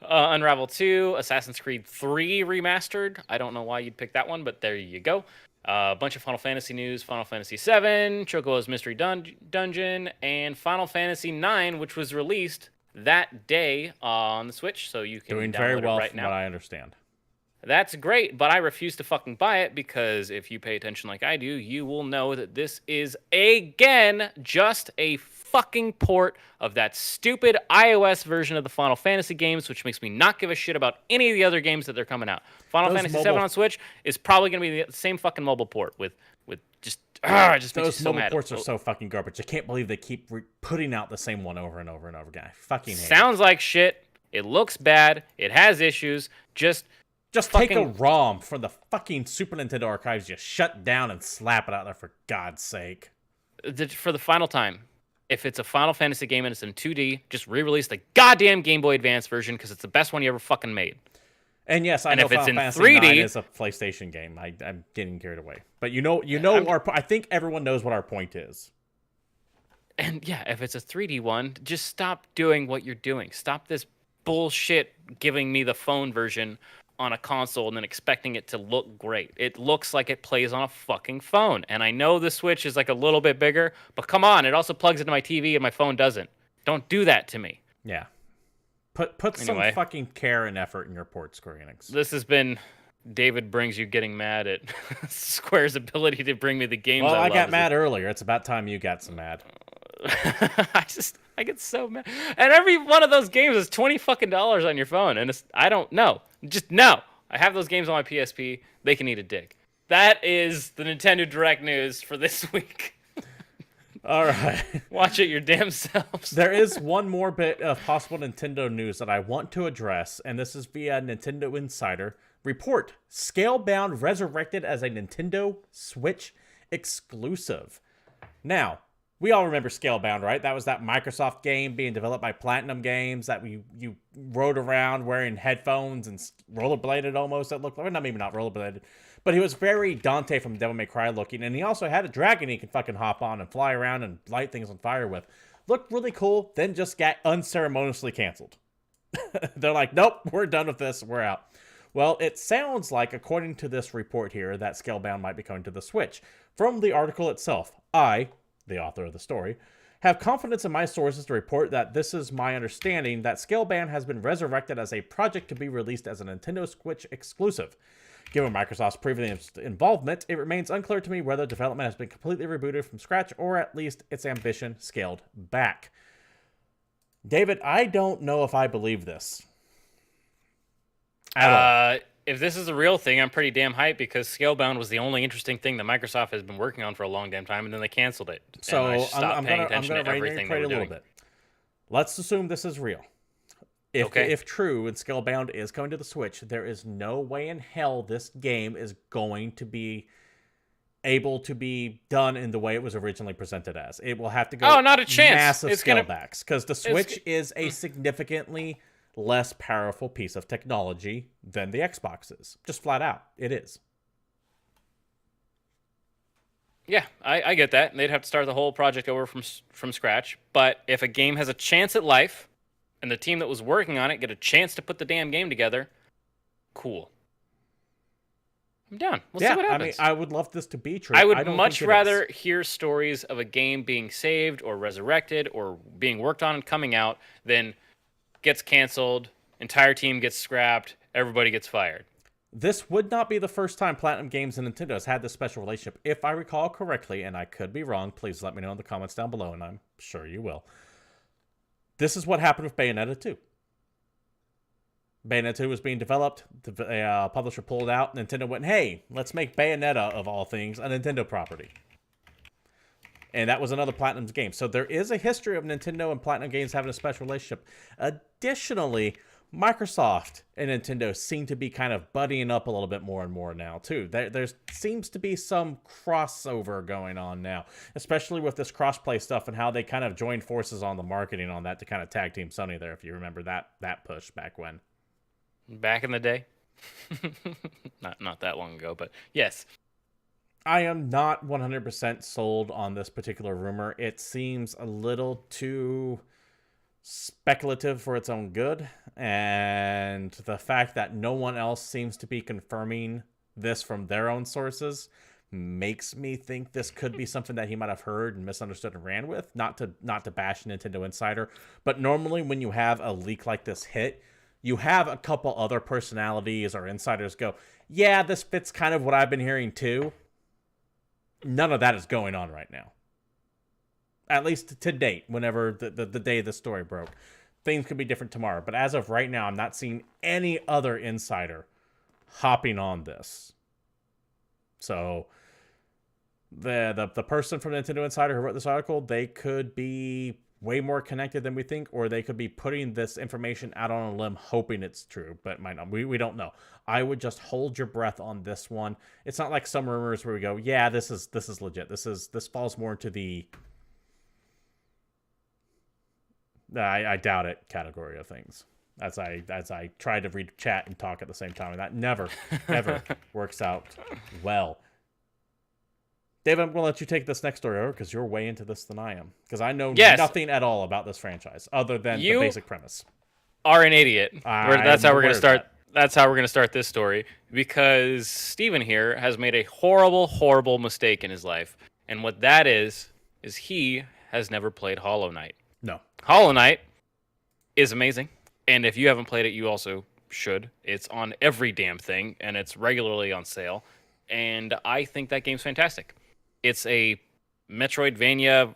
Unravel 2, Assassin's Creed 3 remastered. I don't know why you'd pick that one, but there you go. A bunch of Final Fantasy news, Final Fantasy 7, Chocobo's Mystery Dungeon, and Final Fantasy 9, which was released that day on the Switch, so you can doing download very well it right from now. what I understand. That's great, but I refuse to fucking buy it because if you pay attention like I do, you will know that this is, again, just a fucking port of that stupid iOS version of the Final Fantasy games, which makes me not give a shit about any of the other games that they're coming out. Final Fantasy 7 on Switch is probably going to be the same fucking mobile port with just makes me so mad. Those mobile ports are so fucking garbage. I can't believe they keep putting out the same one over and over and over again. I fucking hate it. Sounds like shit. It looks bad. It has issues. Just take a ROM from the fucking Super Nintendo archives, just shut down and slap it out there for God's sake. For the final time, if it's a Final Fantasy game and it's in 2D, just re-release the goddamn Game Boy Advance version because it's the best one you ever fucking made. And yes, I know if it's Final in Fantasy 3D, 9 is a PlayStation game. I'm getting carried away, but I think everyone knows what our point is. And yeah, if it's a 3D one, just stop doing what you're doing. Stop this bullshit giving me the phone version on a console and then expecting it to look great. It looks like it plays on a fucking phone. And I know the Switch is like a little bit bigger, but come on, it also plugs into my TV and my phone doesn't. Don't do that to me. Yeah. Put some fucking care and effort in your port, Square Enix. This has been David Brings You getting mad at Square's ability to bring me the games Well, I got love. mad earlier. It's about time you got some mad. I get so mad. And every one of those games is $20 fucking on your phone. And I don't know. Just no. I have those games on my PSP. They can eat a dick. That is the Nintendo Direct news for this week. All right. Watch it your damn selves. There is one more bit of possible Nintendo news that I want to address, and this is via Nintendo Insider. Report, Scalebound resurrected as a Nintendo Switch exclusive. Now, we all remember Scalebound, right? That was that Microsoft game being developed by Platinum Games that you rode around wearing headphones and rollerbladed almost. That looked like, not rollerbladed, but he was very Dante from Devil May Cry looking, and he also had a dragon he could fucking hop on and fly around and light things on fire with. Looked really cool, then just got unceremoniously canceled. They're like, nope, we're done with this, we're out. Well, it sounds like, according to this report here, that Scalebound might be coming to the Switch. From the article itself, the author of the story, have confidence in my sources to report that this is my understanding that Scalebound has been resurrected as a project to be released as a Nintendo Switch exclusive. Given Microsoft's previous involvement, it remains unclear to me whether development has been completely rebooted from scratch or at least its ambition scaled back. David, I don't know if I believe this. If this is a real thing, I'm pretty damn hyped because Scalebound was the only interesting thing that Microsoft has been working on for a long damn time, and then they canceled it. So I'm going to to everything a little bit. Let's assume this is real. If true, and Scalebound is coming to the Switch, there is no way in hell this game is going to be able to be done in the way it was originally presented as. It will have to go not a chance. Massive scale backs, because the Switch is a significantly less powerful piece of technology than the Xbox is. Just flat out. It is. Yeah, I get that. They'd have to start the whole project over from scratch. But if a game has a chance at life, and the team that was working on it get a chance to put the damn game together, cool. I'm down. We'll see what happens. I mean, I would love this to be true. I would don't much think it rather is. hear stories of a game being saved or resurrected or being worked on and coming out than gets canceled, entire team gets scrapped, everybody gets fired. This would not be the first time Platinum Games and Nintendo has had this special relationship. If I recall correctly, and I could be wrong, please let me know in the comments down below, and I'm sure you will. This is what happened with Bayonetta 2. Bayonetta 2 was being developed, the publisher pulled out, Nintendo went, hey, let's make Bayonetta, of all things, a Nintendo property. And that was another Platinum's game. So there is a history of Nintendo and Platinum Games having a special relationship. Additionally, Microsoft and Nintendo seem to be kind of buddying up a little bit more and more now, too. There seems to be some crossover going on now, especially with this crossplay stuff and how they kind of joined forces on the marketing on that to kind of tag team Sony there, if you remember that push back when. Back in the day. not that long ago, but yes. I am not 100% sold on this particular rumor. It seems a little too speculative for its own good, and the fact that no one else seems to be confirming this from their own sources makes me think this could be something that he might have heard and misunderstood and ran with. Not to bash Nintendo Insider, but normally when you have a leak like this hit, you have a couple other personalities or insiders go, yeah, this fits kind of what I've been hearing too. None of that is going on right now. At least to date, whenever the day the story broke. Things could be different tomorrow. But as of right now, I'm not seeing any other insider hopping on this. So the person from Nintendo Insider who wrote this article, they could be way more connected than we think, or they could be putting this information out on a limb hoping it's true, but might not. We don't know. I would just hold your breath on this one. It's not like some rumors where we go, yeah, this is legit. This falls more into the I doubt it category of things. As I try to read chat and talk at the same time, and that never ever works out well. David, I'm going to let you take this next story over because you're way into this than I am. Because I know nothing at all about this franchise other than the basic premise. Are an idiot. That's how we're going to start. That's how we're going to start this story, because Steven here has made a horrible, horrible mistake in his life. And what that is he has never played Hollow Knight. No. Hollow Knight is amazing. And if you haven't played it, you also should. It's on every damn thing, and it's regularly on sale. And I think that game's fantastic. It's a Metroidvania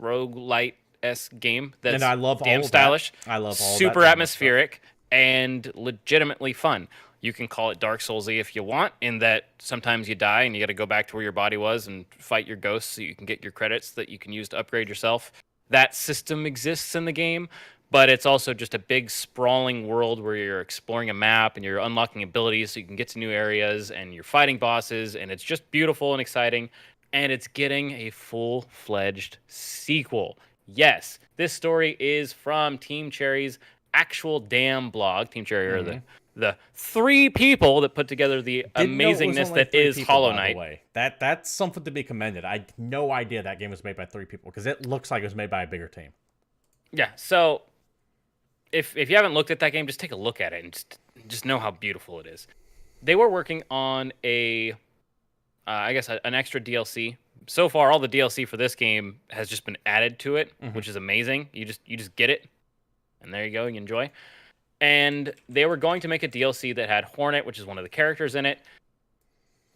roguelite-esque game that's and I love damn all stylish. I love all super atmospheric and legitimately fun. You can call it Dark Souls-y if you want, in that sometimes you die and you got to go back to where your body was and fight your ghosts so you can get your credits that you can use to upgrade yourself. That system exists in the game, but it's also just a big sprawling world where you're exploring a map and you're unlocking abilities so you can get to new areas and you're fighting bosses, and it's just beautiful and exciting, and it's getting a full-fledged sequel. Yes, this story is from Team Cherry's actual damn blog. Team Cherry are the three people that put together the amazingness that is Hollow Knight. That's something to be commended. I had no idea that game was made by 3 people because it looks like it was made by a bigger team. Yeah, so if you haven't looked at that game, just take a look at it and just know how beautiful it is. They were working on an extra DLC. So far, all the DLC for this game has just been added to it, which is amazing. You just get it, and there you go. You enjoy. And they were going to make a DLC that had Hornet, which is one of the characters in it,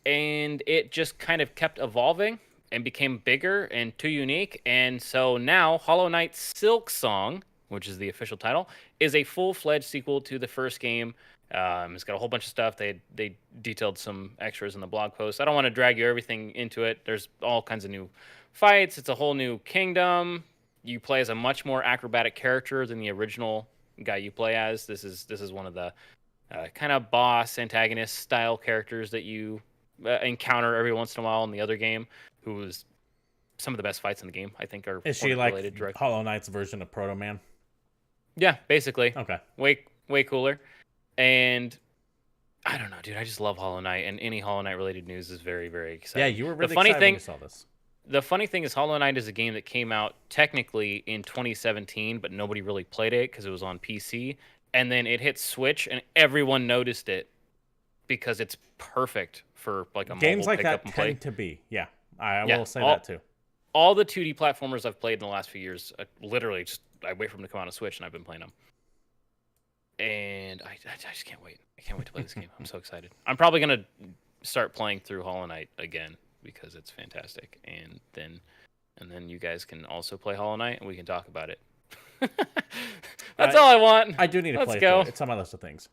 and it just kind of kept evolving and became bigger and too unique. And so now Hollow Knight Silk Song, which is the official title, is a full-fledged sequel to the first game. It's got a whole bunch of stuff. They detailed some extras in the blog post. I don't want to drag you everything into it. There's all kinds of new fights. It's a whole new kingdom. You play as a much more acrobatic character than the original guy you play as. This is one of the kind of boss antagonist style characters that you encounter every once in a while in the other game, who is some of the best fights in the game, I think, are Is she like directly. Hollow Knight's version of Proto Man? Yeah, basically. Okay. Way cooler. And I don't know, dude. I just love Hollow Knight, and any Hollow Knight related news is very, very exciting. Yeah, you were really the funny excited thing, when you saw this. The funny thing is, Hollow Knight is a game that came out technically in 2017, but nobody really played it because it was on PC. And then it hit Switch, and everyone noticed it because it's perfect for like a Games mobile like pickup that and play. tend to be. Yeah, I Yeah, will say that too. all the 2D platformers I've played in the last few years, literally just I wait for them to come out on Switch, and I've been playing them. And I just can't wait. I can't wait to play this game. I'm so excited. I'm probably gonna start playing through Hollow Knight again because it's fantastic. And then you guys can also play Hollow Knight, and we can talk about it. That's all I want. I do need to Let's play go. it. It's on my list of things.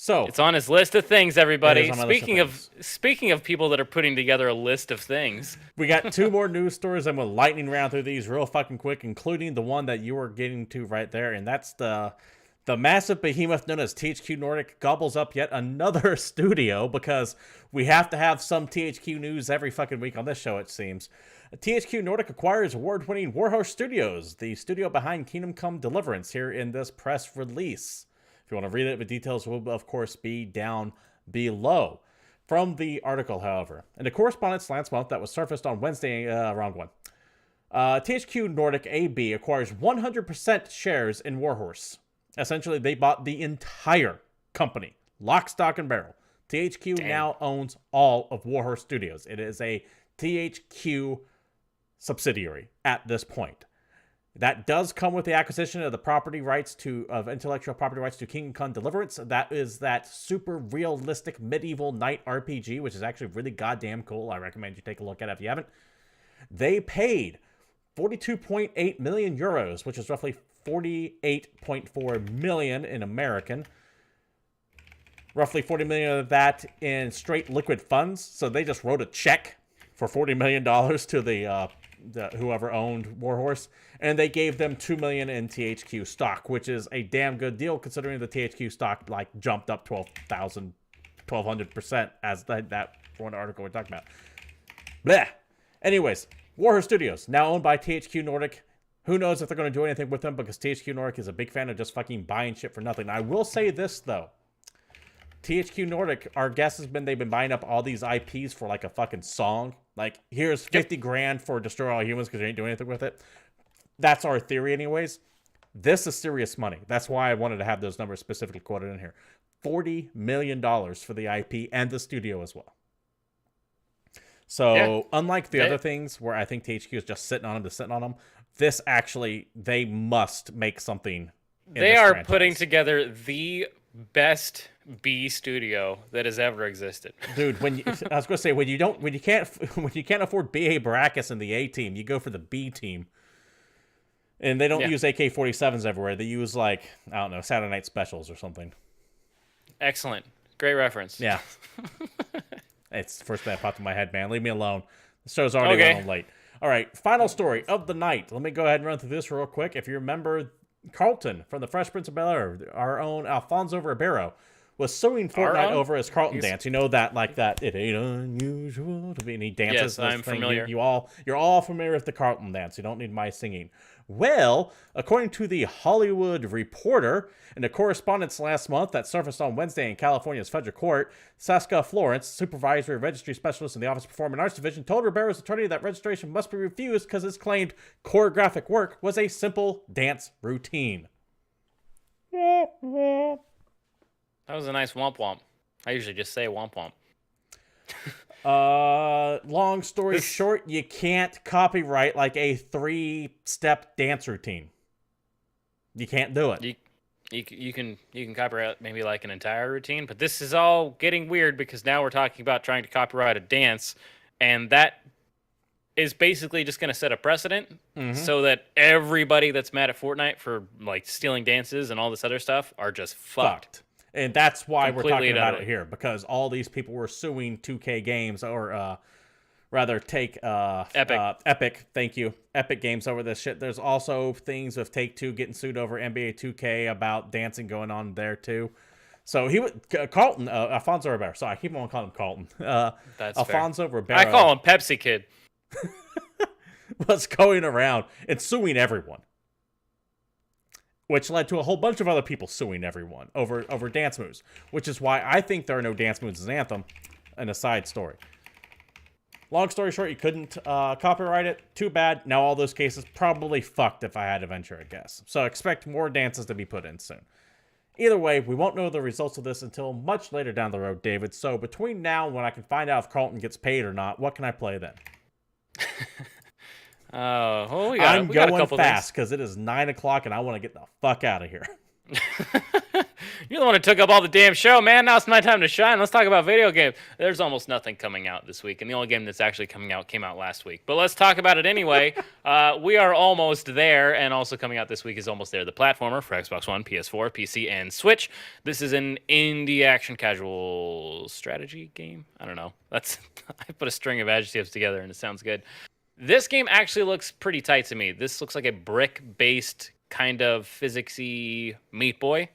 So it's on his list of things, everybody. It is on my list of Speaking of people that are putting together a list of things, we got 2 more news stories. I'm gonna lightning round through these real fucking quick, including the one that you were getting to right there, and that's the massive behemoth known as THQ Nordic gobbles up yet another studio, because we have to have some THQ news every fucking week on this show, it seems. THQ Nordic acquires award-winning Warhorse Studios, the studio behind Kingdom Come Deliverance, here in this press release. If you want to read it, the details will, of course, be down below. From the article, however, in a correspondence last month that was surfaced on Wednesday, around 1, THQ Nordic AB acquires 100% shares in Warhorse. Essentially, they bought the entire company, lock, stock, and barrel. THQ now owns all of Warhorse Studios. It is a THQ subsidiary at this point. That does come with the acquisition of the property rights of intellectual property rights to Kingdom Come Deliverance. That is that super realistic medieval knight RPG, which is actually really goddamn cool. I recommend you take a look at it if you haven't. They paid 42.8 million euros, which is roughly 48.4 million in American. Roughly 40 million of that in straight liquid funds. So they just wrote a check for $40 million to the whoever owned Warhorse, and they gave them $2 million in THQ stock, which is a damn good deal considering the THQ stock like jumped up 1,200% as that one article we're talking about. Bleh. Anyways, Warhorse Studios now owned by THQ Nordic. Who knows if they're going to do anything with them, because THQ Nordic is a big fan of just fucking buying shit for nothing. I will say this though. THQ Nordic, our guess has been they've been buying up all these IPs for like a fucking song. Like, here's 50 grand for Destroy All Humans because you ain't doing anything with it. That's our theory anyways. This is serious money. That's why I wanted to have those numbers specifically quoted in here. $40 million for the IP and the studio as well. So, unlike the other things where I think THQ is just sitting on them, this actually, they must make something in they this are franchise. Putting together the best B studio that has ever existed. Dude, I was gonna say when you can't afford BA Baracus in the A team, you go for the B team. And they don't use AK-47s everywhere. They use like, I don't know, Saturday Night Specials or something. Excellent. Great reference. Yeah. It's the first thing that popped in my head, man. Leave me alone. The show's already running late. All right, final story of the night. Let me go ahead and run through this real quick. If you remember, Carlton from the Fresh Prince of Bel-Air, our own Alfonso Ribeiro, was suing Fortnite over his Carlton dance. You know that, like that, it ain't unusual to be, and he dances. Yes, I'm familiar. You're all familiar with the Carlton dance. You don't need my singing. Well, according to the Hollywood Reporter, in a correspondence last month that surfaced on Wednesday in California's federal court, Saskia Florence, supervisory registry specialist in the Office of Performing Arts Division, told Ribeiro's attorney that registration must be refused because his claimed choreographic work was a simple dance routine. That was a nice womp womp. I usually just say womp womp. Long story short, you can't copyright like a 3-step dance routine. You can't do it. You can copyright maybe like an entire routine, but this is all getting weird because now we're talking about trying to copyright a dance, and that is basically just going to set a precedent so that everybody that's mad at Fortnite for like stealing dances and all this other stuff are just fucked. And that's why we're talking about utterly. it here, because all these people were suing 2K Games, or rather take Epic, thank you, Epic Games over this shit. There's also things with Take-Two getting sued over NBA 2K about dancing going on there too. So he would Carlton, Alfonso Ribeiro. Sorry, I keep on calling him Carlton. That's Alfonso fair. Ribeiro. I call him Pepsi Kid. Was going around and suing everyone, which led to a whole bunch of other people suing everyone over dance moves, which is why I think there are no dance moves in Anthem, and a side story. Long story short, you couldn't copyright it. Too bad. Now all those cases probably fucked if I had to venture a guess. So expect more dances to be put in soon. Either way, we won't know the results of this until much later down the road, David. So between now and when I can find out if Carlton gets paid or not, what can I play then? Well, I'm we got a going couple fast because it is 9 o'clock and I want to get the fuck out of here. You're the one who took up all the damn show, man. Now it's my time to shine. Let's talk about video games. There's almost nothing coming out this week, and the only game that's actually coming out came out last week. But let's talk about it anyway. We are almost there, and also coming out this week is Almost There, the platformer for Xbox One, PS4, PC, and Switch. This is an indie action casual strategy game. I don't know. I put a string of adjectives together, and it sounds good. This game actually looks pretty tight to me. This looks like a brick-based kind of physicsy Meat Boy.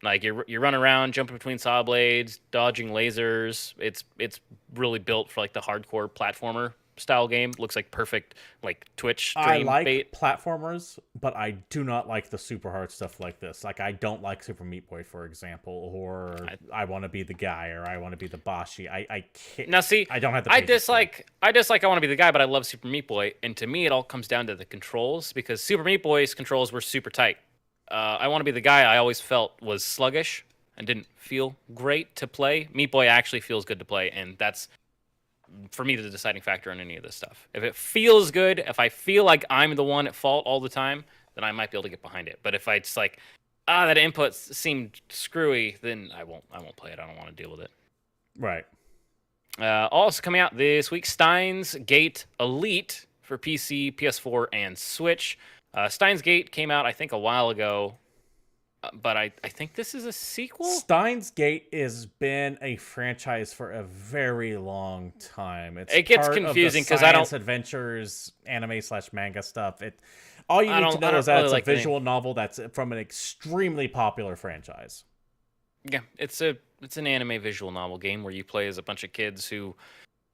Like you run around, jumping between saw blades, dodging lasers. It's really built for like the hardcore platformer style game. Looks like perfect like Twitch stream I like bait. platformers, but I do not like the super hard stuff like this. Like I don't like Super Meat Boy, for example, or I want to be the guy, or I want to be the bossy. I can't. Now see, I don't have the. I dislike I want to be the guy, but I love Super Meat Boy, and to me it all comes down to the controls because Super Meat Boy's controls were super tight. I want to be the guy I always felt was sluggish and didn't feel great to play. Meat Boy actually feels good to play, and that's, for me, the deciding factor on any of this stuff. If it feels good, if I feel like I'm the one at fault all the time, then I might be able to get behind it. But if it's like, that input seemed screwy, then I won't play it. I don't want to deal with it. Right. Also coming out this week, Steins Gate Elite for PC, PS4, and Switch. Steins Gate came out, I think, a while ago, but I think this is a sequel? Steins Gate has been a franchise for a very long time. It gets confusing because I don't... adventures, anime/manga stuff. All you need to know is that it's a visual novel that's from an extremely popular franchise. Yeah, it's an anime visual novel game where you play as a bunch of kids who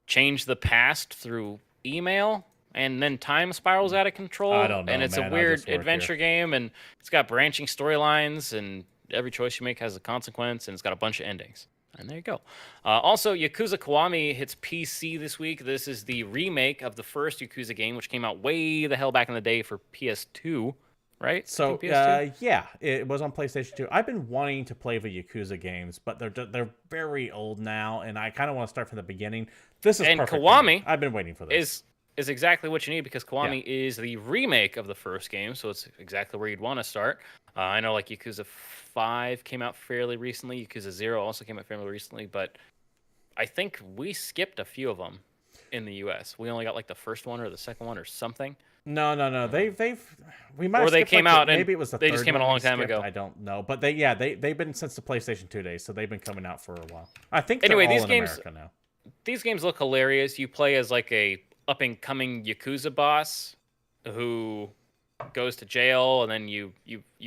change the past through email, and then time spirals out of control. I don't know, and it's man. a weird adventure game, and it's got branching storylines, and every choice you make has a consequence, and it's got a bunch of endings. And there you go. Also, Yakuza Kiwami hits PC this week. This is the remake of the first Yakuza game, which came out way the hell back in the day for PS2, right? So, yeah, it was on PlayStation 2. I've been wanting to play the Yakuza games, but they're very old now, and I kind of want to start from the beginning. This is perfect. Kiwami, I've been waiting for this. Is exactly what you need because Kiwami is the remake of the first game, so it's exactly where you'd want to start. I know like Yakuza 5 came out fairly recently. Yakuza 0 also came out fairly recently, but I think we skipped a few of them in the US. We only got like the first one or the second one or something. No. We might. Or they came out and maybe it was the they third just came out a long time ago. I don't know, but they've been since the PlayStation 2 days, so they've been coming out for a while. I think anyway, these games America now. These games look hilarious. You play as like a up and coming Yakuza boss who goes to jail, and then you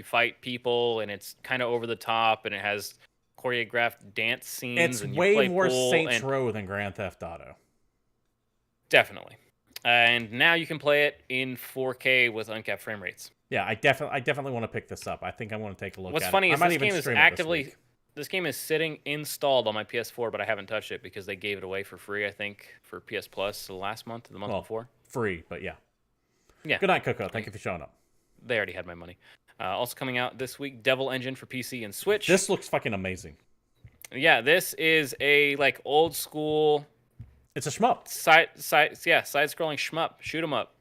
fight people, and it's kind of over the top, and it has choreographed dance scenes. It's and way more Saints Row than Grand Theft Auto. Definitely. And now you can play it in 4K with uncapped frame rates. Yeah, I definitely want to pick this up. I think I'm going to take a look at it. What's funny is this game is sitting installed on my PS4, but I haven't touched it because they gave it away for free, I think, for PS Plus the last month or the month before. Free, but yeah. Yeah. Good night, Coco. Thank you for showing up. They already had my money. Also coming out this week, Devil Engine for PC and Switch. This looks fucking amazing. Yeah, this is a like old school. It's a shmup. Side-scrolling shmup. Shoot 'em up.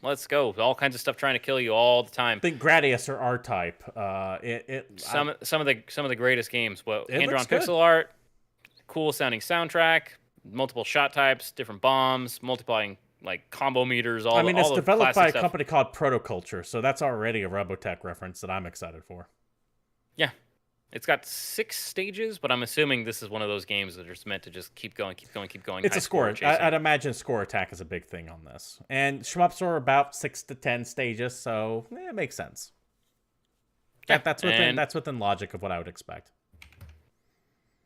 Let's go. All kinds of stuff trying to kill you all the time. I think Gradius or R-Type. Some of the greatest games. Well, hand-drawn good. pixel art, cool sounding soundtrack, multiple shot types, different bombs, multiplying like combo meters. It's developed by a company called Protoculture, so that's already a Robotech reference that I'm excited for. Yeah. It's got 6 stages, but I'm assuming this is one of those games that are just meant to just keep going. It's a score. I'd imagine score attack is a big thing on this. And shmups are about 6 to 10 stages, so it makes sense. Yeah, that's within logic of what I would expect.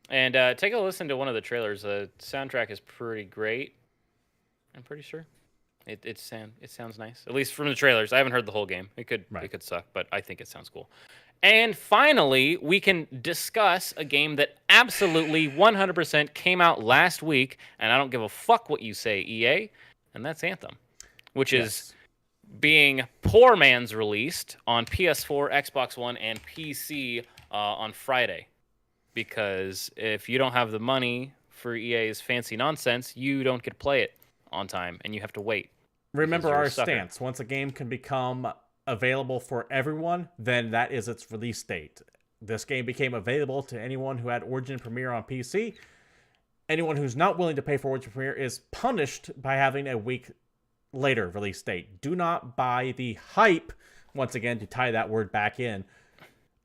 And take a listen to one of the trailers. The soundtrack is pretty great. I'm pretty sure. It sounds nice, at least from the trailers. I haven't heard the whole game. It could suck, but I think it sounds cool. And finally, we can discuss a game that absolutely 100% came out last week, and I don't give a fuck what you say, EA, and that's Anthem, which is Yes. being poor man's released on PS4, Xbox One, and PC on Friday. Because if you don't have the money for EA's fancy nonsense, you don't get to play it on time, and you have to wait. Remember You're a our sucker. stance. Once a game can become available for everyone, then that is its release date. This game became available to anyone who had Origin Premiere on PC. Anyone who's not willing to pay for Origin Premiere is punished by having a week later release date. Do not buy the hype, once again, to tie that word back in,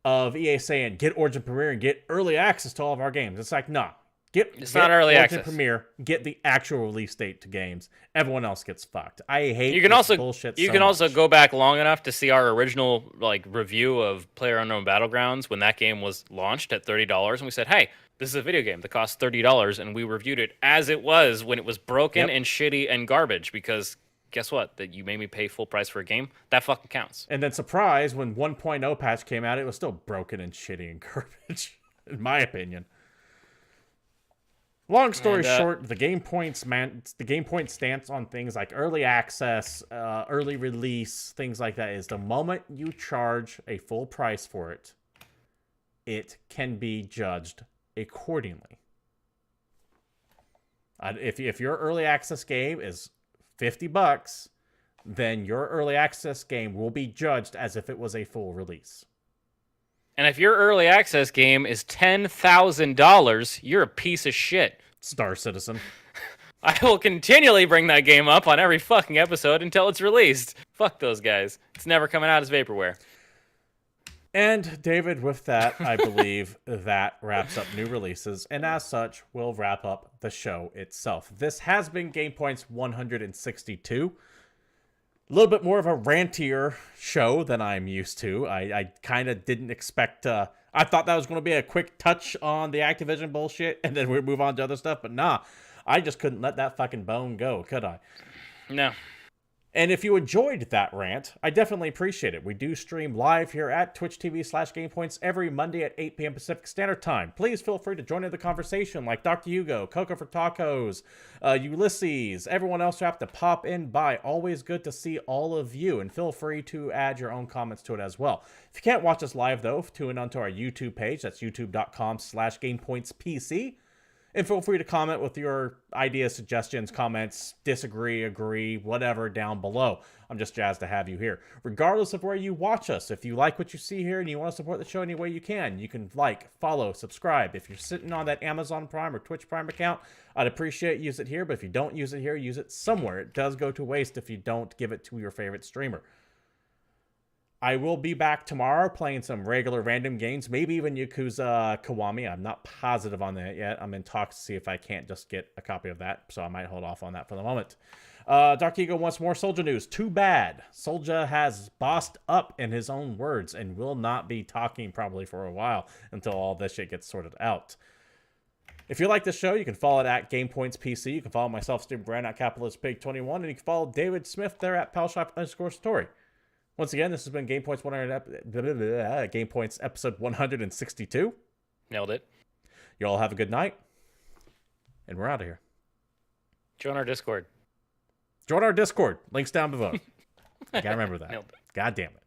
of EA saying, get Origin Premiere and get early access to all of our games. It's like, nah. It's not early Origin access. Premiere, get the actual release date to games. Everyone else gets fucked. I hate You can this also bullshit you so can also much. go back long enough to see our original review of PlayerUnknown Battlegrounds when that game was launched at $30, and we said, "Hey, this is a video game that costs $30," and we reviewed it as it was when it was broken Yep. and shitty and garbage. Because guess what? That you made me pay full price for a game that fucking counts. And then surprise, when 1.0 patch came out, it was still broken and shitty and garbage, in my opinion. Long story short, the GamePoint stance on things like early access, early release, things like that is the moment you charge a full price for it, it can be judged accordingly. If your early access game is $50, then your early access game will be judged as if it was a full release. And if your early access game is $10,000, you're a piece of shit. Star Citizen. I will continually bring that game up on every fucking episode until it's released. Fuck those guys. It's never coming out as vaporware. And David, with that, I believe that wraps up new releases, and as such, we'll wrap up the show itself. This has been GamePoints 162. A little bit more of a rantier show than I'm used to. I kind of didn't expect... I thought that was going to be a quick touch on the Activision bullshit, and then we'd move on to other stuff, but nah. I just couldn't let that fucking bone go, could I? No. And if you enjoyed that rant, I definitely appreciate it. We do stream live here at Twitch TV/GamePoints every Monday at 8 p.m. Pacific Standard Time. Please feel free to join in the conversation like Dr. Hugo, Coco for Tacos, Ulysses, everyone else who have to pop in by. Always good to see all of you, and feel free to add your own comments to it as well. If you can't watch us live, though, tune in onto our YouTube page. That's youtube.com/GamePointsPC. And feel free to comment with your ideas, suggestions, comments, disagree, agree, whatever down below. I'm just jazzed to have you here. Regardless of where you watch us, if you like what you see here and you want to support the show any way you can like, follow, subscribe. If you're sitting on that Amazon Prime or Twitch Prime account, I'd appreciate use it here. But if you don't use it here, use it somewhere. It does go to waste if you don't give it to your favorite streamer. I will be back tomorrow playing some regular random games, maybe even Yakuza Kiwami. I'm not positive on that yet. I'm in talks to see if I can't just get a copy of that, so I might hold off on that for the moment. Dr. Ego wants more Soldier news. Too bad. Soldier has bossed up in his own words and will not be talking probably for a while until all this shit gets sorted out. If you like the show, you can follow it at GamePoints PC. You can follow myself, Steve Brand, at CapitalistPig21, and you can follow David Smith there at PalShop_Story. Once again, this has been GamePoints GamePoints episode 162. Nailed it. You all have a good night, and we're out of here. Join our Discord. Join our Discord. Links down below. You gotta remember that. Nailed it. God damn it.